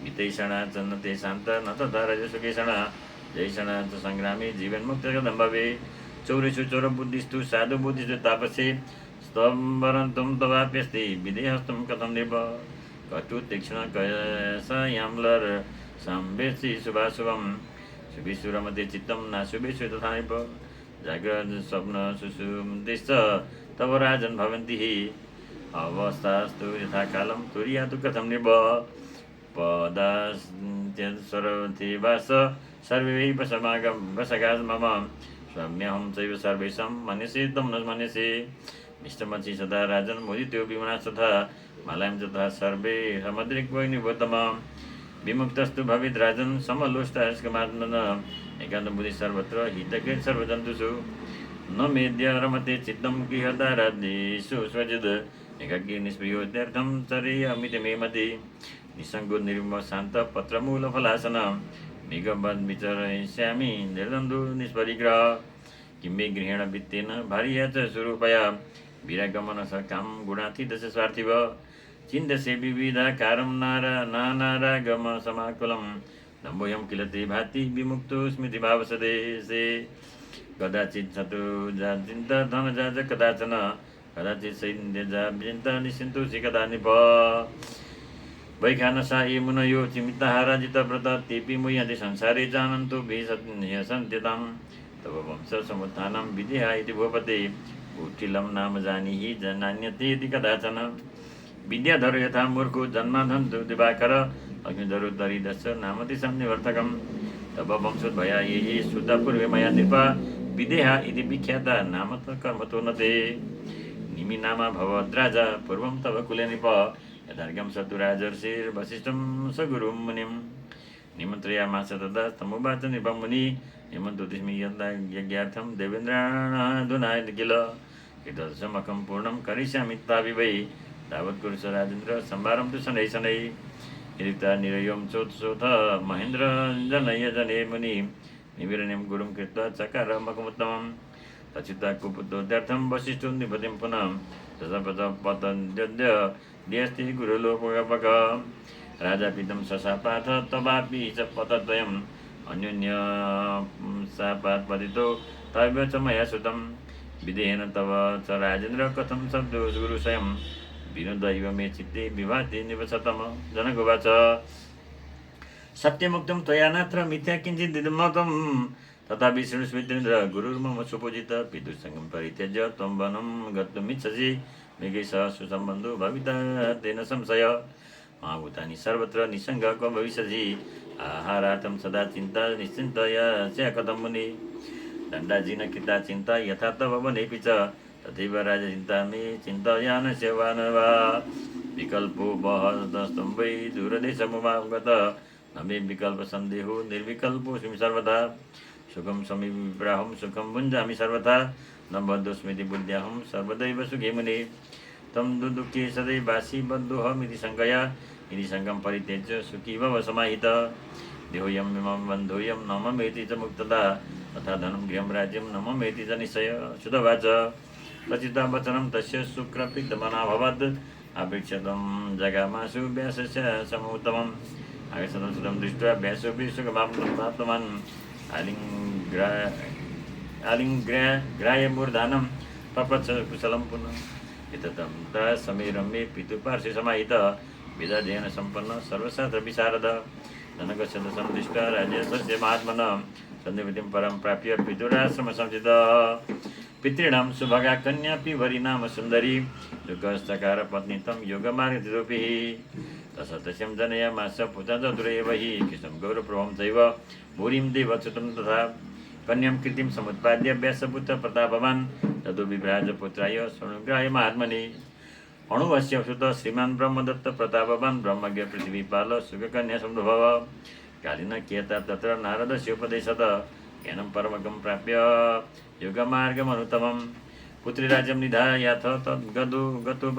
वितैषणा च न ते शान्त न तथा रजसुकेषणा जैषणा च सङ्ग्रामे जीवन्मुक्त कथं भवे चौरेषु चौरबुद्धिस्तु साधुबुद्धिस्तु तापसे स्तम्भरन्तं तवाप्यस्ति विदेहस्तं कथं नृप कटु तीक्ष्ण कयसायाम्लर साम्बेसि शुभाशुभं शुभिशुरमध्ये चित्तं नाशुभेषु तथा नृप जाग्रत् स्वप्न सुषुप्तिश्च तव राजन् भवन्ति हि अवस्थास्तु यथा कालं तुर्यातु कथं नृप पदास्त्यस्वरथिवास सर्वे वशगास् मम स्वाम्यहं चैव सर्वेषां मन्यसे तं न मन्यसे मिष्टमचि सदा राजन् मोदितो विमना तथा मालायं तथा सर्वे समुद्रिक्वैनिवोत्तम विमुक्तस्तु भवेद् राजन् समलोष्टास्कमात्मन एकान्तबुद्धि सर्वत्र हितकृत् सर्वजन्तुषु न मेद्य रमते चित्तं गृहदारादिषु स्वजिद् एकाकी निष्प्रियोत्यर्थं चरेयमिति मे मति निसङ्गो निर्मम शान्त पत्रमूलफलासन मेघवद् विचरयिष्यामि निर्द्वन्द्वो निष्परिग्रह किं मे गृहेण वित्तेन भार्या च स्वरूपया विरागमन सकां गुणातीतस्य स्वार्थिव चिन्तसे विविधाकारं नानारागम समाकुलं नम्बोऽयं किल ते भाति विमुक्तो स्मृतिभावसदेशे कदाचित् शत्रुजाचिन्त धनजाज कदाचन कदाचित् सैन्यजाव्यन्त निश्चिन्तोषि कदा निप वैखानसा ये मुनयो चिमिताहाराजितव्रत तेऽपि मुह्यन्ति संसारे जानन्तो भिसन्त्यतां तव वंशसमुत्थानं विदेहा इति भूपते कुटिलं नाम जानीहि जनान्यते इति कदाचन विद्याधरो यथा मूर्खो जन्माधन्तु दिवाकर अग्निधरो दरिदस्य नाम तेषां निवर्तकं तव वंशोद्भया ये श्रुता पूर्वे मया नृपा विदेहा इति विख्याता नाम कर्मतो न ते निमि नाम भवद्राजा पूर्वं तव कुले नृप यथार्घ्यं सतुराजर्षिर्वसिष्ठं सगुरुं मुनिं निमन्त्रयामास तदा तमुवाच नृपं मुनि निमन्त्रोतिस्मि यज्ञार्थं देवेन्द्राणाधुना किल एतदसमकं पूर्णं करिष्यामि तावि वै तावत् कुरुष राजेन्द्र संवारं तु शनैः शनैः यदिता निरयं चोत्सोथ महेन्द्र जनय जने मुनि निविरण्यं गुरुं कृत्वा चकार मखमुत्तमं तच्युता कुपुत्रोद्यर्थं वसिष्ठो निपतिं पुनः ततपतपतन्त्यद्य द्यस्ति गुरुलोपगपक राजा पितं सशापाथ तवापि च पतद्वयम् अन्योन्य शापात् पतितो तव च मया श्रुतं विदेहेन तव च राजेन्द्र कथं शब्दो गुरुस्वयं विनोदैव मे चित्ते विभाति निवसतम। जनकुवाच सत्यमुक्तं त्वया नात्र मिथ्या किञ्चिदिदमतं तथापि शृणुस्मितेन्द्र गुरुर्मम सुपूजित पितुसङ्गं परित्यज्य त्वं वनं गन्तुमिच्छसि मृगैः सह सुसम्बन्धो भविता तेन संशय महाभूतानि सर्वत्र निसङ्ग क्व भविष्यसि आहारार्थं सदा चिन्ता निश्चिन्तया च कथं मुनि दण्डाजिन कृता चिन्ता यथा तव वनेऽपि च तथैव राजचिन्ता मे चिन्तयानस्य वा न वा विकल्पो बहस्तं वै दूरदेशमुमागत न मे विकल्पसन्देहो निर्विकल्पोऽस्मि सर्वदा सुखं समीप्राहं सुखं भुञ्जामि सर्वथा न बद्धोस्मिति बुद्ध्याहं सर्वदैव सुखे मुने तं दुःखे सदैवासि बन्धुहमिति शङ्कया इति शङ्कं परित्यज्य सुखी भव समाहित देहोऽयं मम बन्धुयं न ममेति च मुक्तता तथा धनं गृहं राज्यं न ममेति च निश्चय। शुद्धवाच प्रचिता वचनं तस्य शुक्रप्रीतमनाभवत् अपेक्षितं जगामाशु व्यासस्य समोत्तमम् आगच्छतं सुतं दृष्ट्वा व्यासोऽपि सुखमाप्तवान् आलिङ्ग्राह्य मूर्धानं पप्रच्छ कुशलं पुनः एततं समीरं मे पितुपार्श्वे समाहित वेदाध्ययन सम्पन्न सर्वशास्त्र विशारद जनकस्य दशं दृष्ट्वा राज्यस्य महात्मनः सन्धिपतिं परं प्राप्य पितुराश्रम संस्थित पितॄणां सुभगा कन्यापि वरी नाम सुन्दरी युगश्चकार पत्नी तं योगमार्गतिरोपिः तसत्यस्यं जनयामास पुता चतुरेव हि कृष्णं गौरप्रभं चैव भूरिं देवच्युतं तथा कन्यां कृतिं समुत्पाद्य व्यासपुत्र प्रतापवान् तदु विभ्राजपुत्राय स्वनुग्राय महात्मने अणुवस्य सुत श्रीमान् ब्रह्मदत्त प्रतापवान् ब्रह्मज्ञ पृथ्वीपाल सुखकन्या सम्भव कालिन कियता तत्र नारदस्य उपदेशत ज्ञानं परमगं प्राप्य योगमार्गमनुत्तमं पुत्रीराज्यं निधायाथ तद्गतो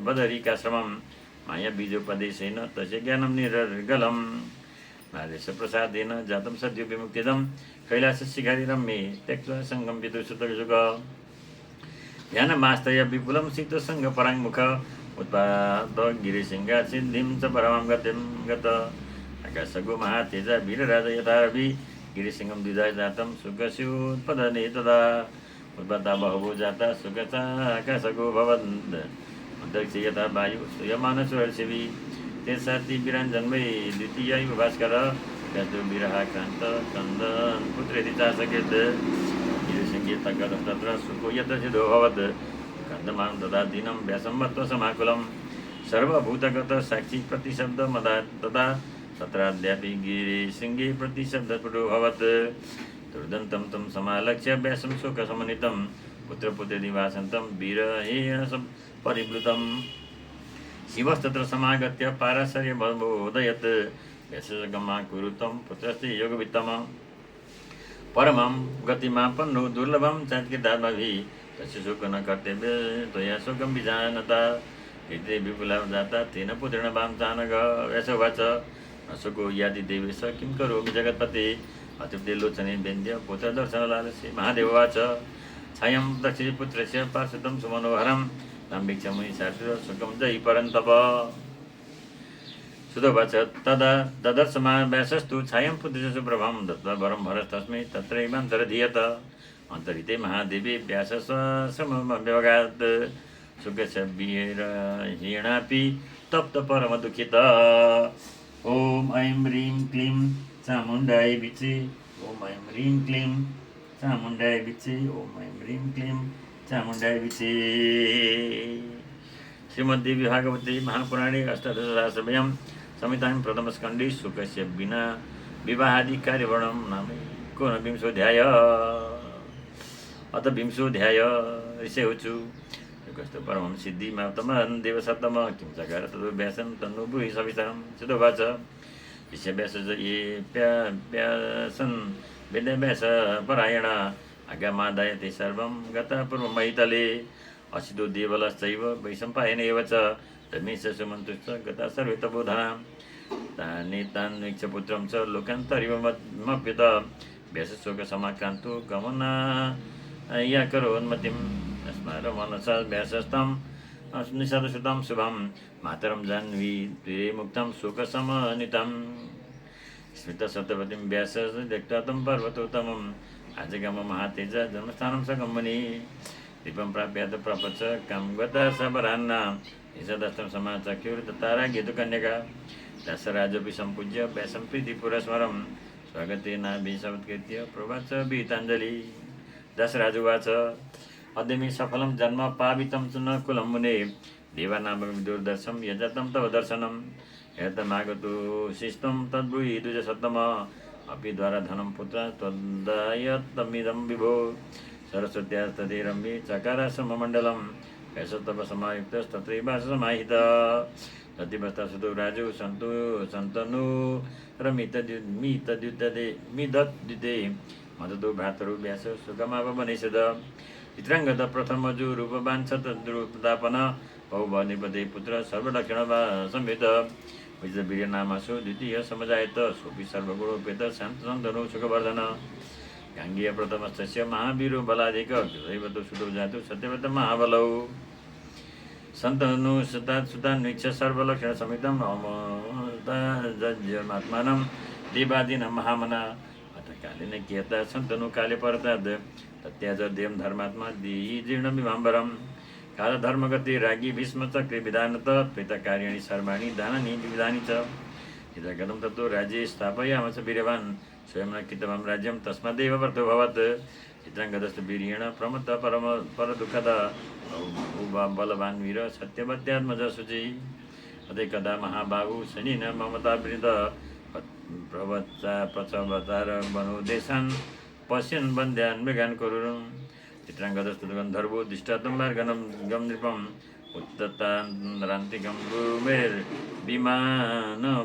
बदरिकाश्रमं माया बीजोपदेशेन तस्य ज्ञानं निरर्गलं नारेशप्रसादेन जातं सद्यो विमुक्तिदं कैलासशिखरि रम्ये त्यक्त्वा सङ्गं पितुसुतयुग ध्यानमास्तय विपुलं शीतसङ्गपराङ्मुख उत्पाद गिरिसिंहासिद्धिं च परमां गतिं गत आकाशगो महातेज वीरराज यथा रवि गिरिसिंहं द्विजा जातं सुखस्योत्पदने तदा उत्पत्ता बहवो जाता सुखचाकाशगो भवन् अन्तरिक्षे यथा वायु स्तूयमानसुहर्षिभि तेषाति वीराञ्जन्मै द्वितीय भास्कर यस्तु विरहाक्रान्त चन्दन पुत्रेति चासकृत् गिरिसिंहे तत्र सुखो यत्र सिद्धोऽभवत् कन्दमां तदा दीनं व्यासं मत्वा समाकुलं सर्वभूतगत साक्षी प्रतिशब्दमदा तदा तत्राद्यापि गिरिसिंहे प्रतिशब्दस्फुटोऽभवत् दुर्दन्तं तं समालक्ष्य व्यासं शोकसमन्वितं पुत्रपुत्रेति भाषन्तं वीरहेण परिप्लुतं शिवस्तत्र समागत्य पाराशर्यमबोधयत् व्यासगमाकुरुतं पुत्रस्य योगवित्तम परमं गतिमापन्नो दुर्लभं चात्कृतात्मभिः तस्य शोको न कर्तव्य त्वया शोकं विजानता एते विपुला जाता तेन पुत्रेण वां चानग व्यासोवाच अशोको यादि देवेश किं करोमि जगत्पते अतृप्ते लोचने वेन्द्य पुत्रदर्शनलालसे महादेववाच छायं दक्षिणे पुत्रस्य पार्श्वतं सुमनोहरं तं वीक्ष्य मुनिशार्दूल सुखं जयि परन्तप सुतवाच तदा ददर्शमाव्यासस्तु छायं पुत्रस्य सुप्रभं दत्त्वा वरं भरतस्मै तत्रैवान्तरधीयत अन्तरिते महादेवी व्यासस्वश्रमव्यवगात् सुखस्य वीरहेणापि तप्त परमदुःखित ॐ ऐं ह्रीं क्लीं चामुण्डाय विचे ॐ ऐं ह्रीं क्लीं चामुण्डाय विचे ॐ ऐं ह्रीं क्लीं चामुण्डाय विचे। श्रीमद्देवी भागवते महापुराणे अष्टादशसहस्रभ्यां संहितायां प्रथमस्कन्धे शुकस्य विना विवाहादि कार्यवर्णनं नाम एकोनविंशोऽध्याय। अथ विंशोऽध्याय ऋषिहोचु युगस्तु परमं सिद्धिमाप्तवान् देवसत्तम किं चकार ततो व्यासं तन्नो ब्रूहि सविस्तरं। सुतोवाच ऋष्यव्यास ये व्यासन् वेदव्यासपरायण आगमादाय ते सर्वं गता पूर्वमहितले असितो देवलश्चैव वैशम्पायनेव च रमेश सुमन्तुश्च गता सर्वे तपोधना तान् वीक्षपुत्रं च लोकान्तरिवमप्युत व्यासशोक समाक्रान्तो गमना या करोन्मतिं स्मर मनसा व्यासस्तं निषदसुतं शुभं मातरं जाह्नवी प्रिये मुक्तं शोकसमनितं स्मृतसत्यवतीं व्यास त्यक्त्वा तं पर्वतोत्तमम् आजगम महातेज जन्मस्थानं सगमनि दीपं प्राप्य प्रपच कं गता सबरान्ना ईशदस्तं समाचक्युर्तारा गीतकन्यका दशराजोऽपि सम्पूज्य व्यासं प्रीतिपुरस्मरं स्वागतेनाभिसत्कृत्य प्रवाच गीताञ्जलि। दशराजुवाच अद्यमे सफलं जन्म पावितं च न कुलं मुने देवानामविदुर्दर्शं यजातं तव दर्शनं यतमागतो शिष्टं तद्ब्रूहि द्विजसत्तम अपि द्वारा धनं पुत्र त्वदायत्तमिदं विभो सरस्वत्यास्तते रम्ये चकार सममण्डलं व्यासस्तव समायुक्तस्तत्रैवासमाहित ततिवस्तासुतो राजु सन्तु सन्तनु रमितद्युते मदतो भ्रातरु व्यास सुगमावनिषद चित्राङ्गद प्रथमजु रूपवाञ्छतद्रूपदापन बहुबनिपदे पुत्र सर्वलक्षण संवेद विजवीर्यनामसु द्वितीय समजायत सोऽपि सर्वगुणोपेत शान्तसन्तनु सुखवर्धन गाङ्गेय प्रथमस्तस्य महावीरो बलाधिक दैवतो सुतो जातु सत्यव्रत महाबलौ सन्तनु सुतान्वीक्ष सर्वलक्षण समितं अमोदाज्यमात्मानं देवादीनं महामना अथ कालेन कियता सन्तनु काले परताद् तत्याज देवं धर्मात्मा देयी जीर्णमिमाम्बरं कालधर्मगति राज्ञी भीष्मचक्रे विधानत प्रेतकार्याणि सर्वाणि दानानि विविधानि च यदा गतं ततो राज्ये स्थापयामस वीर्यवान् स्वयं न कृतवां राज्यं तस्मादेव व्रतोऽभवत् चित्राङ्गदस्तु वीर्येण प्रमत्त परदुःखद बलवान् वीर सत्यवत्यात्मज शुचि अदैकदा महाबाहु शनिन ममतावृत प्रवचार वनोदेशान् पश्यन् वन्द्यान् मृगान् कुरुन् चित्राङ्गदस्तु गन्धर्वो दिष्टातं मार्गनं गं नृपम् उत्ततान्तिकं भूमेर्विमान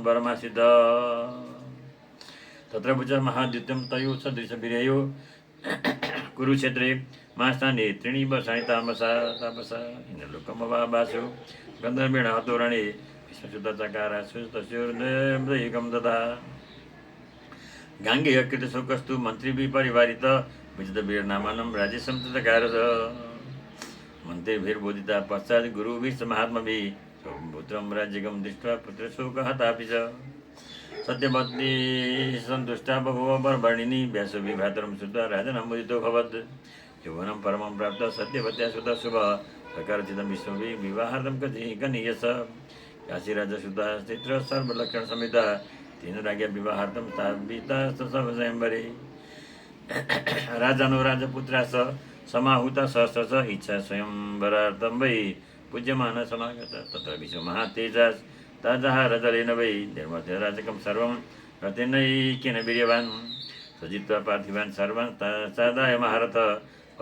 बर्मासिद तत्र भुज महाद्युत्यं तयो सदृशवीर्ययो कुरुक्षेत्रे महास्थाने त्रीणि वर्षाणि तापसा इन्द्रलोकमवासु गन्धर्वेण हतोरणे विश्वसुतचकारासु तस्योर्दयिकं तथा गाङ्गेयकृतशोकस्तु मन्त्रिभिः परिवारित विजितवीरनामानं राज्यसं चकार मन्त्रिभिर्बोधिता पश्चात् गुरुभिश्च महात्मभिः पुत्रं राज्यगं दृष्ट्वा पुत्रशोकहतापि च सत्यवती सन्तुष्टा बभूव वरवर्णिनी व्यासविभ्रातरं श्रुत्वा राजनमुदितोऽभवत् यौवनं परमं प्राप्त सत्यवत्या सुतः शुभ सकारचितं विश्वभिः विवाहार्थं कनीयस काशीराजसुता चित्र सर्वलक्षणसमेता तेन राज्ञा विवाहार्थं स्थापितास्तस्वयंवरे राजानुराजपुत्रास समाहुता सहस्रश इच्छा स्वयंवरार्थं वै पूज्यमान समागत तत्र विश्वमहातेजास् ताजहार जलेन वै निर्मध्यराजकं सर्वं रतेनैकेन वीर्यवान् सजित्वा पार्थिवान् सर्वान् सादाय महारथ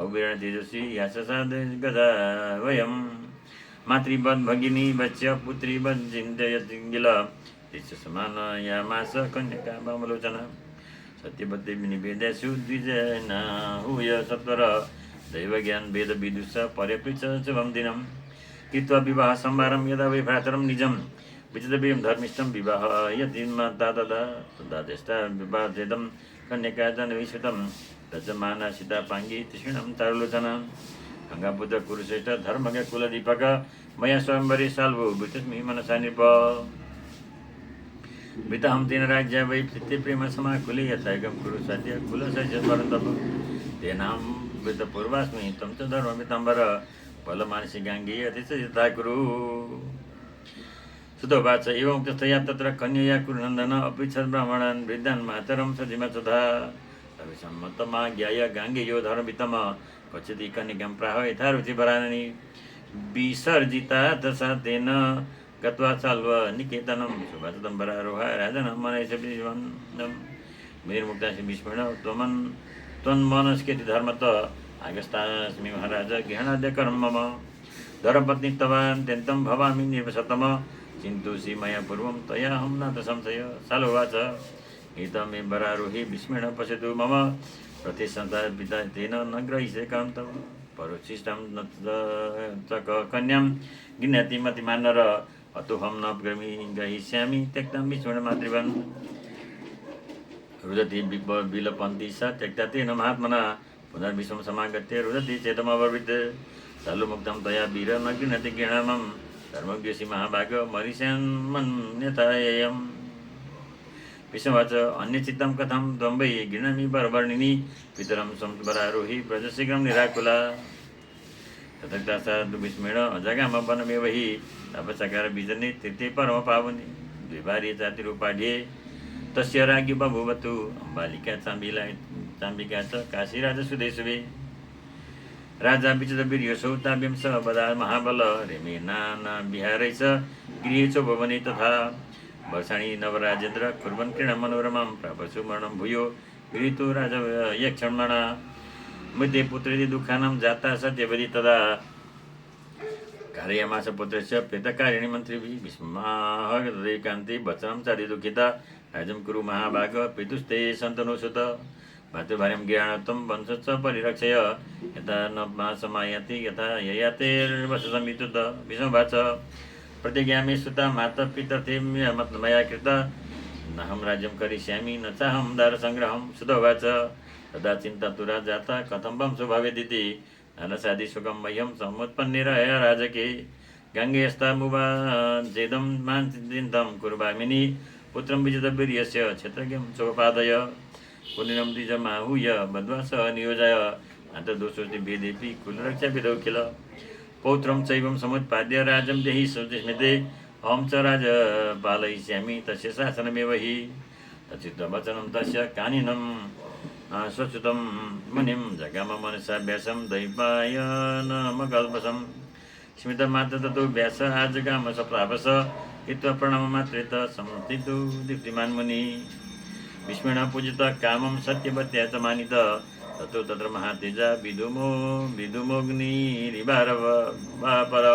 अवीरण तेजस्वी याससाद गजा वयं मातृवद् भगिनी वच्य पुत्रीवद् चिन्तयतिङ्गिल तेज समानयामास कन्यका वामलोचना सत्यवती निवेद्यासु द्विजना हूय सत्वर दैवज्ञान वेद विदुष पर्यपृच्छ शुभं दिनं कृत्वा विवाह सम्भारं यदा वै भ्रातरं निजं विचितवीर्यं धर्मिष्ठं विवाह यतिमाता तदा ज्येष्ठा विवाहेदं कन्यका जनविश्रुतं रजमाना सीतापाङ्गी तृष्णं चारुलोचना गङ्गापुत्र कुरुश्रेष्ठ धर्मज्ञ कुलदीपक मया स्वयंवरे साल्वो वितस्मि मनसा नृप वितहं तेन राज्ञा वै प्रीत्य प्रेम समाकुले यथायकं कुरु सद्य कुलसस्य स्मरन्तम् तेनां वृतपूर्वास्मि तं च धर्ममिताम्बर बलमानसि गाङ्गेय यथा कुरु सुतोवाच एवं तथया तत्र कन्यया कुरुनन्दन अपृच्छत् ब्राह्मणान् वृद्धान् मातरं सजिमा तथा सम्मतमाज्ञाय गाङ्गेयो धर्मवितम गच्छति कन्यकां प्राह यथा रुचिभराणि विसर्जिता तथा तेन गत्वा चाल्व निकेतनं सुभाषदम्बरारोह राजनं मनैषभिवन्दं मेरुमुक्तासि विस्मृण त्वन्मनस्केति धर्मत आगस्तास्मि महाराज गृहणाद्यकरं मम धर्मपत्नी तवान्त्यन्तं भवामि निर्वसतम चिन्तोषि मया पूर्वं तया अहं न त संशय सालोवाच एतमे वरारोहि विस्मृण पश्यतु मम प्रतिसन्ता पिता तेन न ग्रहीष्यकां तव परोच्छिष्टां न कन्यां गिन्याति मतिमानर अतोहं न ग्रहीष्यामि त्यक्तं विस्मृण मातृवान् रुदति विलपन्ति स त्यक्ता तेन महात्मना पुनर्विश्वं समागत्य रुदति चेतमवर्वित् तल्लुमुक्तं तया वीर न गृह्णति गृह्णामं धर्मज्ञोषि महाभाग मरीषान्मन्यतायम्। विष्णुवाच अन्यचित्तं कथं त्वं वै गृह्णामि वरवर्णिनि पितरं संवरारोहि व्रजशीघ्रं निराकुला। तथक्ता सा दुविस्मेण अजगाम वनमेव हि तपचकार बीजने तीर्थे परम पावनि द्विभार्य जातिरूपाढ्ये तस्य राज्ञी बभूवतु अम्बालिका चाम्बिका च काशीराज सुदेशुवे। राजा विचित वीर्यसौ ताव्यं स बदा महाबल रेमे नाना विहारै च गृहेचो भवने तथा वर्षाणि नवराजेन्द्र कुर्वन् क्रीडा मनोरमां प्रापसु मरणं भूयो गृहीतो राजा यक्षण्मणा मध्ये पुत्रेति दुःखानां जाता सत्यवति तदा कारयामास पुत्रस्य प्रेतकारिणी मन्त्रिभिः विस्माहकान्ति वचनं चादिदुःखिता राजं कुरु महाभाग पितुस्ते सन्तनुसुत मातृभार्यं गृहाणत्वं वंशश्च परिरक्षय यथा न समायाति यथा ययातेर्वशसंवितुत विष्णुवाच प्रतिज्ञामि सुता माता पितर्थे मया कृत नाहं राज्यं करिष्यामि न चाहं दारसंग्रहं। सुतोवाच तदा चिन्ता तुरा जाता कथं वंशो भवेदिति अनसादि सुखं मह्यं समुत्पन्निरय राजके गङ्गेस्तामुवा चेदं माञ्चिन्तं कुर्वामिनि पुत्रं विजितवीर्यस्य क्षेत्रज्ञं चोपादय पुण्यं द्विजमाहूय बद्वास नियोजय अन्तर्दोषोऽस्ति भेदेऽपि कुलरक्षा विधौ किल पौत्रं चैवं समुत्पाद्य राजं देहि सुस्मिते अहं च राज पालयिष्यामि तस्य शासनमेव हि तच्चित्तवचनं तस्य कानिनं स्वच्युतं मुनिं जगाम मनसा व्यासं दैपायनमकल्पसं स्मितमात्र ततो व्यास आजगाम सप्रापस हित्वा प्रणममात्रेत समर्थितो दीप्तिमान् मुनि विस्मेण पूजित कामं सत्यवत्या च मानित ततो तत्र महातेजा विधुमोऽग्निरिवारवापर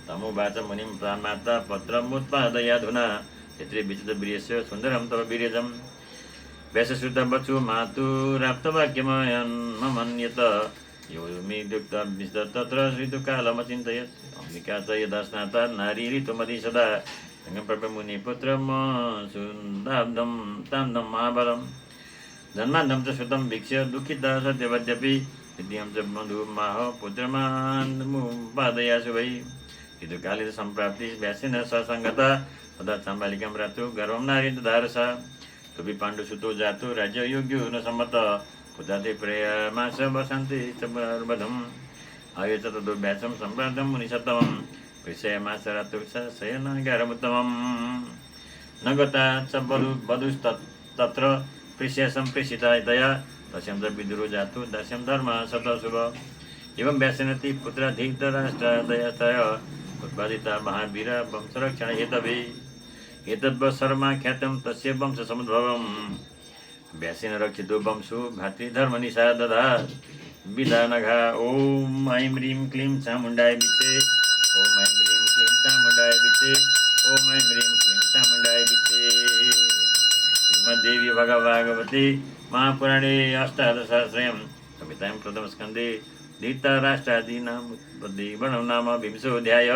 तमुवाच मुनिं प्रामाता पत्रमुत्पादयाधुना यत्रे विचितवीर्यस्य सुन्दरं तव वीर्यजम् व्यासश्रुता वचु मातुराप्तवाक्यमयन्ममन्यत यो मे दुक्तभिस्त तत्र ऋतुकालमचिन्तयत् अम्बिका च यदा स्नाता नारी ऋतुमती सदा मुनिपुत्रं सुन्दाब्दं तान्दं महाबलं जन्मान्तं च श्रुतं वीक्ष्य दुःखिता सत्यवद्यपि विद्यं च मधुमाह पुत्रमान्मुपादयासु वै ऋतुकाले सम्प्राप्ति व्यासेन ससङ्गता तदा चाम्बालिकां रात्रौ गर्वं नारी दधारसा तुपि पाण्डुसुतो जातो राज्ययोग्यो न सम्मत पुताते प्रेयमास वसन्ते च पुनर्वधम् आयो च ततो व्यासं सम्प्राप्तं मुनिसत्तमं विषयमास रात्रौ च शयनागारमुत्तमं न गता च वधुस्तत्र प्रेष्यसं प्रेषिता दया तस्यां च विदुरो जातो दास्यं धर्म सतशुभ एवं व्यासेन ति पुत्रा धीतराष्ट्रदयास्तय उत्पादिता महावीर वंशरक्षण हेतवे एतद्वशर्मा ख्यातं तस्य वंशसमुद्भवं व्यासेन रक्षितो वंशो भातृधर्मनिशा ददात् विधानघा ॐ ऐं ह्रीं क्लीं चामुण्डाय विचे ॐ ऐं ह्रीं क्लीं चामुण्डाय विचे ॐ ऐं ह्रीं क्लीं चामुण्डाय विचे। श्रीमद्देवी भगवते महापुराणे अष्टादशसहस्रं संहितायां प्रथमस्कन्धे धृतराष्ट्रादीनां उत्पत्तिवर्णनं नाम विंशोऽध्याय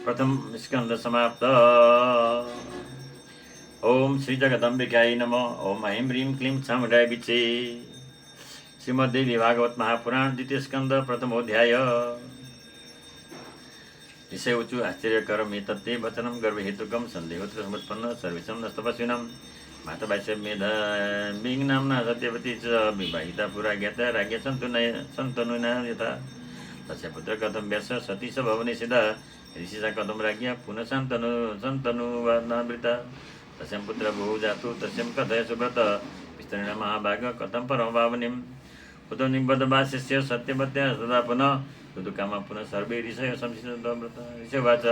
प्रथम स्कंद समाप्त। ओम श्री जगदम्बिकाय नमः। ओम ऐं ह्रीं क्लीं चामुण्डाय विचे। श्रीमद्देवी भागवत महापुराण द्वितीय स्कंद प्रथमोध्याय। विषय ऊचु आश्चर्यकरम् एतत्ते वचनं गर्भहेतुकं सन्देहोत्र समुत्पन्न सर्वेषां नस्तपस्विनां मातभाष्य मेधाभिं नाम्ना सत्यवती च विवाहिता पुरा ज्ञाता राज्ञा सन्तनुना यथा तस्य पुत्र कथं व्यास सती स भवने सिदा ऋषिसा कथं राज्ञा पुनः सन्तनुवृता तस्यां पुत्र बहु जातु तस्यां कथय सुव्रत विस्तरेण महाभाग कथं परमपावनीं उतो निबद्धभाष्यस्य सत्यवत्या सदा पुनः ऋतुकामा पुनः सर्वे ऋषय संसितव्रता ऋषवाच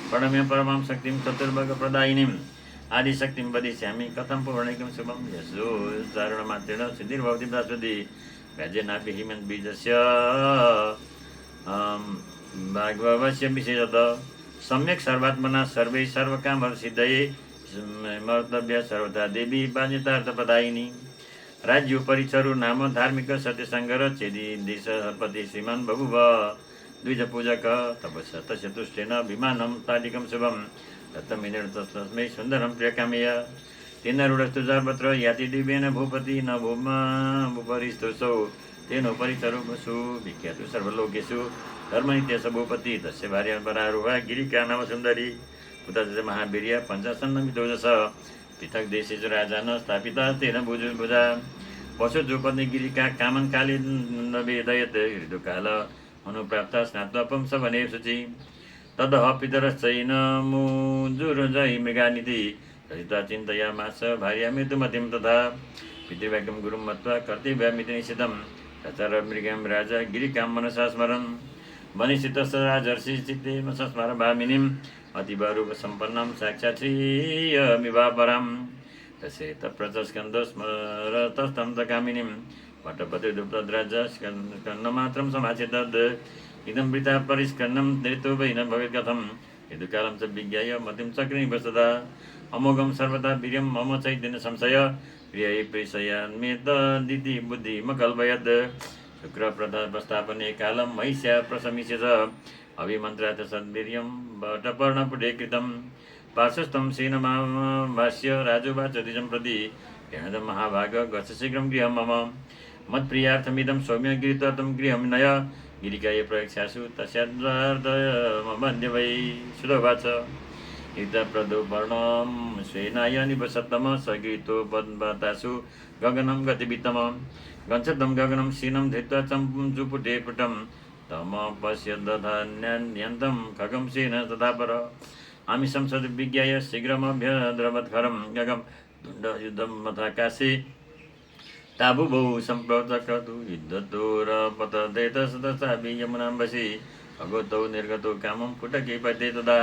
प्रणम्य परमां शक्तिं चतुर्भगप्रदायिनीम् आदिशक्तिं वदिष्यामि कथं पौराणिकं शुभं यशो चारणमात्रेण सिद्धिर्भवति बृहस्पति व्याजेनापि हिमन्बीजस्य भागवस्य विशेषतः सम्यक् सर्वात्मना सर्वे सर्वकामसिद्धये मर्तव्य सर्वथा देवी बाध्यतार्थप्रदायिनी राज्योपरिचरु नाम धार्मिक सत्यसङ्गर चेदि देशपति श्रीमान् बभूव द्विजपूजक तपस्य तस्य तुष्टेन विमानं ताटिकं शुभं दत्तमिन्द्रेण तस्मै सुन्दरं प्रियकामेय तेनारूढस्तु सर्वत्र याति दिव्येन भूपति न भूमा भूपरिस्तुसौ तेनोपरि चरुपसु विख्यातु सर्वलोकेषु धर्मनित्यस भूपति तस्य भार्या परारूढा गिरिका नाम सुन्दरी पुता महावीर्य पञ्चासन्नमितोजस पृथक देशेषु राजा न स्थापिता तेन भुजा पशु जोपत्नी गिरिका कामन काले नवेदयत् ऋतुकाल अनुप्राप्त स्नात्वा पुंस भने शुचि तदह पितरश्चैन मुजुरजै मृगानिति रचिता चिन्तयामास भार्या मृत्युमतिं तथा पितृवाक्यं गुरुं मत्वा कर्तव्यमिति निश्चितं तचार मृगं राजा गिरिकां मनसा स्मरन् वनिस्थितस्य राजर्षि चित्ते संस्मर भामिनीम् अतीवरूपसम्पन्नं साक्षात् श्रियमिवापरां तस्यैत प्रचस्कन्धो स्मरतस्तं च कामिनीं पटपतिदुप्तद्राजा स्कन्नमात्रं समाचितद् इदं वृथा परिस्कन्नं नृतो वै न भवेत् कथं यदुकालं च विज्ञाय मतिं चक्रिणी वस्तुतः अमोघं सर्वदा वीर्यं मम चैतन्य संशय प्रियै प्रेषयान्मेतदिति बुद्धिमकल्पयत् शुक्रप्रस्थापने कालं महिष्या प्रशमिष्य अभिमन्त्रा च सद्वीर्यं वटपर्णपुटे कृतं पार्श्वस्थं सेनमाभाष्य राजोवाच द्विजं प्रति गणदं महाभाग गच्छ शीघ्रं गृहं मम मत्प्रियार्थमिदं सौम्य गृहीत्वा तं गृहं नय गिरिकायै प्रयक्षासु तस्याद्वार्धमवन्द्य वै सुधोवाच युद्धप्रदोपर्णं स्वेनाय निवसत्तम सगृहीतो पद्मतासु गगनं गतिवित्तम गच्छतं गगनं शीनं धृत्वा चम्पुटे पुटं तम पश्य दधान्यन्तं खगं सेन तथा पर आमिषं सद् विज्ञाय शीघ्रमभ्यद्रवत्खरं गगं तुण्डयुद्धं मथाकाशे ताबुबौ सम्प्रचक्रतु युद्धतोरपतदेतस्तथापि यमुनाम्बसि अगतौ निर्गतो कामं फुटके पते तदा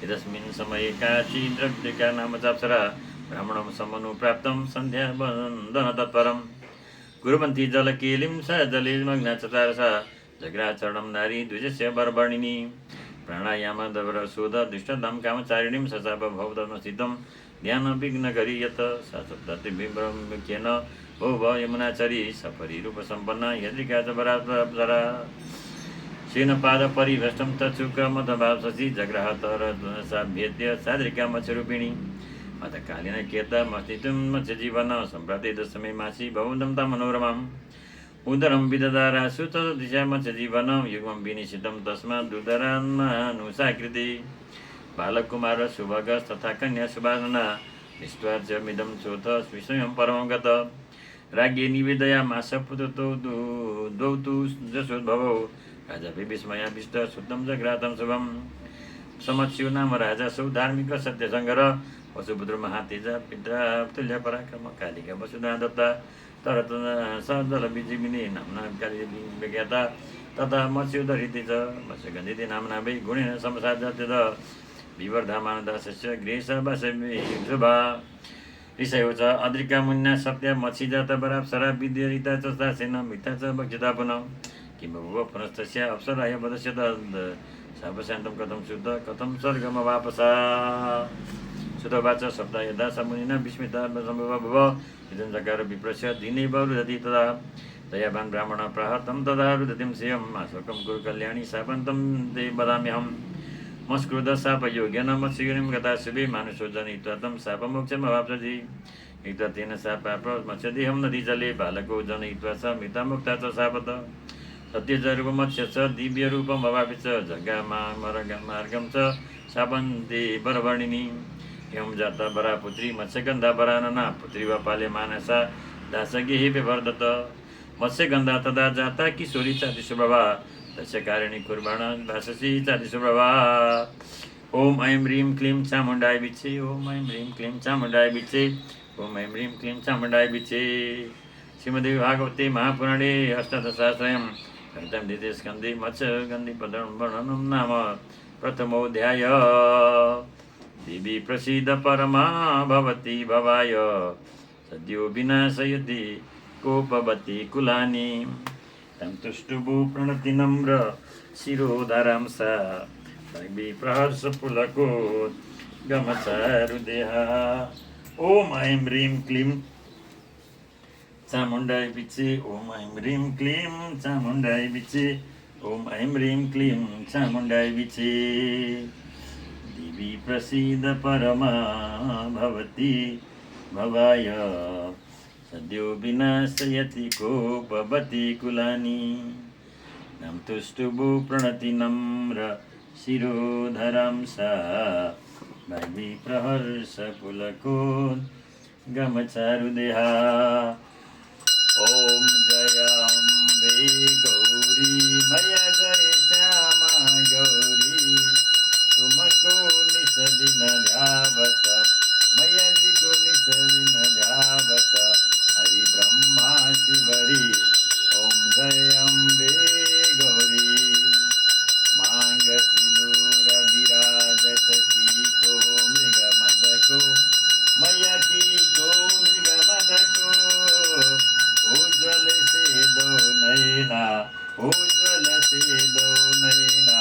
एतस्मिन् समये काची द्रव्यका नाम चाप्सरा ब्राह्मणं समनुप्राप्तं सन्ध्यावन्दनतत्परं कुर्वन्ती जलकेलिं स जले मग्ना चचारसा जग्राचरणं नारी द्विजस्य वरवर्णिनी प्राणायामदवरशोध दुष्टदं कामचारिणीं सचाप भवतमस्थितं ध्यानविघ्नकरी यत् सा सप्ततिभिर्मुख्येन भव यमुनाचरी सपरिरूपसम्पन्ना यद्रिका च वराप्सरा सेनपादपरिभ्रष्टं तच्छुक्रमथभावशि जग्राहतरसाभ्येद्य साद्रिका मत्स्यरूपिणी अथ कालेन केता मस्तित्वं मत्स्यजीवन सम्प्राप्ते दशमे मासी भवन्तं ता मनोरमाम् उदरं विदधारासु तद्दिशा मत्स्यजीवनं युग्मं विनिश्चितं तस्मात् उदरान्मानुसाकृति बालकुमार सुभगस्तथा कन्या सुभानना दृष्ट्वा च मिदं चोथ स्वयं परमं गत राज्ञे निवेदयामास पुत्रौ द्वौ तु जशोद्भवौ राजा विस्मयाविष्ट शुद्धं जग्रातं शुभं समत्स्यो नाम राजा सौ धार्मिक सत्यसङ्गर वसुपुत्र महातेज पिता तुल्य पराक्रम कालिका वसुधा दत्ता तर सजल विजीविनी नाम्ना काली विख्याता तथा मत्स्योदरिते च मत्स्यगन्धिते नाम्ना वै गुणेन समसाध्यते विवर्धमानदासस्य गृहसभासभा ऋषयो च अद्रिका मुन्या सत्या मत्स्यजात बराप्सरा विद्यरिता च दासेन मिता च भक्षिता पुनः किं भव पुनस्तस्य अप्सराय वदस्य शापशान्तं कथं शुद्ध कथं स्वर्गमवापसा सुतवाच सप्ता यदा समुनिना विस्मिता सम्भव इदं जकार विप्रस्य दिने रुदति तदा दयावान् ब्राह्मण प्राह तं तदा रुदतिं श्रियम् आशोकं कुरु कल्याणी शापन्तं ते वदाम्यहम् मस्कृत शापयोग्येन मत्स्ययोनिं गता शुभे मानुषो जनयित्वा तं शापमोक्षमवाप्स्यति युक्ता तेन शापाप मत्स्यदेहं नदीजले बालको जनयित्वा स मृता मुक्ता च शापत सत्यजरूपमत्स्य च दिव्यरूपम् अवापि च जग्गामार्गं च शापन्ते वरवर्णिनी एवं जाता वरापुत्री मत्स्यगन्धा वरानना पुत्री वपाले मानसा दासगेः विवर्धत मत्स्यगन्धा तदा जाता किशोरी चातिसुप्रभा तस्य कारिणी कुर्बाणा भाषसी चातिसुप्रभा ओम ऐं ह्रीं क्लीं चामुण्डाय विचे ओम ऐं ह्रीं क्लीं चामुण्डाय विचे ओम ऐं ह्रीं क्लीं चामुण्डाय विचे श्रीमद्देवी भागवते महापुराणे अष्टादशसहस्रं संहितां द्वितीये स्कन्धे मत्स्यगन्धिपदवर्णनं नाम प्रथमोऽध्याय देवी प्रसीद परमा भवती भवाय सद्यो विनाशयति कोपवती कुलानि तं तुष्टुभु प्रणति नम्र शिरोधरां सा प्रहर्षपुलको गमचारुदेहा ओम ऐं ह्रीं क्लीं चामुण्डाय विचे ओम ऐं ह्रीं क्लीं चामुण्डाय विचे ओम ऐं ह्रीं क्लीं चामुण्डाय विचे देवी प्रसीद परमा भवती भवाय सद्यो विनाशयति कोपवती कुलानि नम तुष्टुभु प्रणति नम्र शिरोधरां सा वाग्मी प्रहर्ष पुलकोद्गमचारुदेहा। ओम जय अम्बे गौरी मैया जय श्यामा गौरी तुमको निस दिन ध्यावत मैया जी को निस दिन ध्यावत हरि ब्रह्मा शिवरी। ओम जय अम्बे गौरी मांग सिंदूर विराजत की को मृग मद को मैया की को मृग मद को उज्ज्वल से दो नैना उज्ज्वल से दो नैना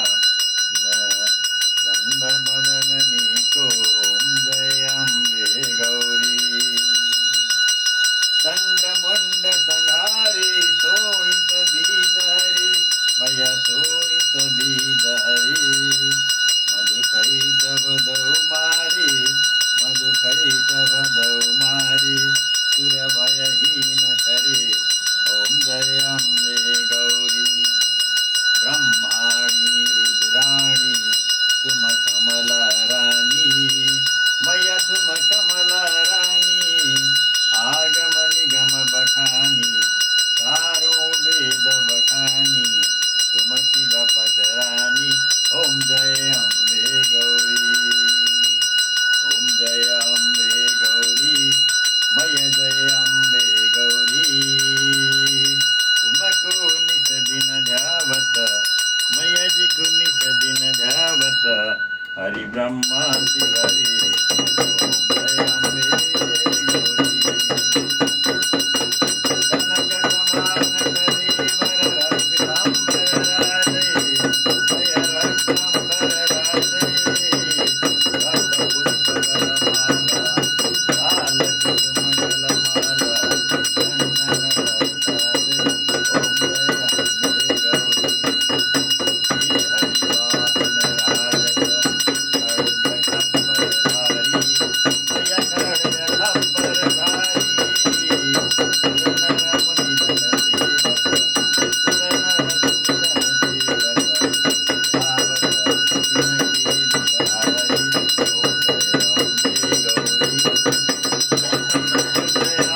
चंद मदननी को। ओम जय अम्बे गौरी चंड मुंड संहारी शोणित बीज हरि मैया शोणित बीज हरि मधुकैटभ दौ मारी मधुकैटभ दौ मारी सुर भयहीन करे। ओम जय अम्बे गौरी ब्रह्माणी रुद्राणी तुम कमला रानी मैया तुम कमला रानी आगम निगम बखानी चारों वेद बखानी तुम शिव पटरानी। ओम जय अम्बे गौरी ओम जय अम्बे गौरी मैया जय अम्बे गौरी तुमको निस दिन ध्यावत मैया जी को निस दिन ध्यावत हरि ब्रह्मा शिवरी। ओम जय अम्बे गौरी कनक समान कलेवर रक्तांबर राधे जय रक्तांबर राधे रक्त पुष्प गलमाला लाल कुसुम गलमाला चंदन बरसादे। ओम जय अम्बे गौरी हे हरिवाहन राजक खड्ग खप्पर धारी मैया खड्ग खप्पर धारी सुरनर मुनिजन सेवक सुरनर सुनिजन सेवक ध्यावत तिनके दुख हारी। ओम जय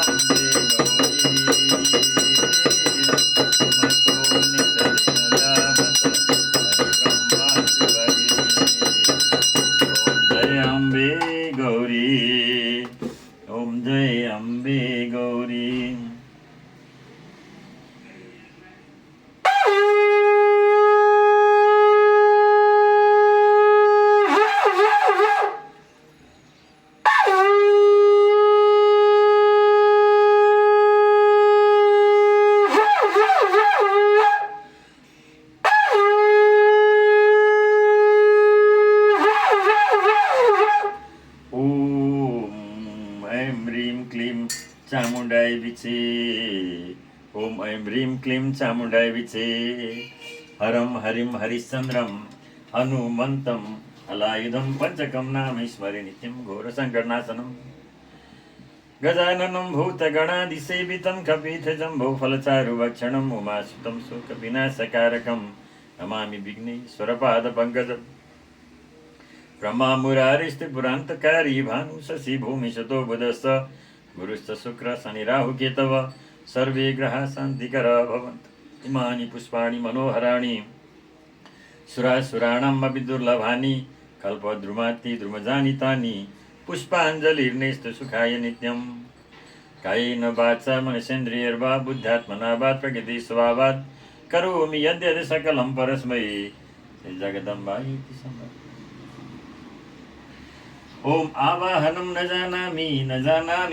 अम्बे गौरी जय अम्बे गौरी तुमको निस दिन ध्यावत हरि ब्रह्मा शिवरी। ओम जय अम्बे गौरी ओम जय अम्बे गौरी। ओम ऐं ह्रीं क्लीं चामुण्डाय विचे ओम ऐं ह्रीं क्लीं चामुण्डाय विचे हरं हरिं हरिश्चन्द्रं हनुमन्तं हलायुधं पञ्चकं नाम स्मरे नित्यं घोरसङ्कटनाशनं गजाननं भूतगणाधिसेवितं कपित्थजम्बोफलचारुभक्षणम् उमासुतं शोकविनाशकारकं नमामि विघ्नेश्वरपादपङ्कजम् ब्रह्मा मुरारिस्त्रिपुरान्तकारी भानु शशि भूमिशतो बुधश्च गुरुश्च शुक्र शनि राहु केतव सर्वे ग्रहाः शान्तिकरा भवन्तु। इमानि पुष्पाणि मनोहराणि सुरासुराणाम् अपि दुर्लभानि कल्पद्रुमाति द्रुमजानि तानि पुष्पाञ्जलिर्नेस्तु सुखाय नित्यम्। कायेन वाचा मनसेन्द्रियैर्वा बुद्ध्यात्मना वा प्रकृतिस्वभावात् करोमि यद्यत् सकलं परस्मै श्रीजगदम्बायेति सम्भवति। ओम आवाहनं न जानामि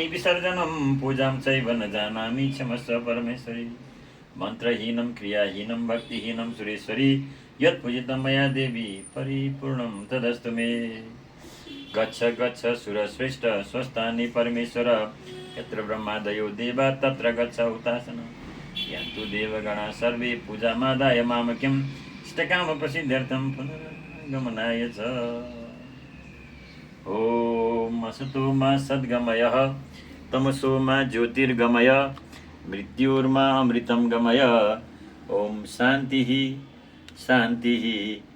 विसर्जनं पूजां चैव न जानामि क्षमस्व परमेश्वरी। मन्त्रहीनं क्रियाहीनं भक्तिहीनं सुरेश्वरी यत्पूजितं मया देवी परिपूर्णं तदस्तु मे। गच्छ गच्छ सुरश्रेष्ठ स्वस्थानि परमेश्वर यत्र ब्रह्मादयो देवा तत्र गच्छ हुतासन। यन्तु देवगणा सर्वे पूजामादाय मामक्यं इष्टकामप्रसिद्ध्यर्थं पुनरागमनाय च। ओम असतो मा सद्गमयः तमसोमा ज्योतिर्गमय मृत्युर्मा अमृतं गमय। ओम शान्तिः शान्तिः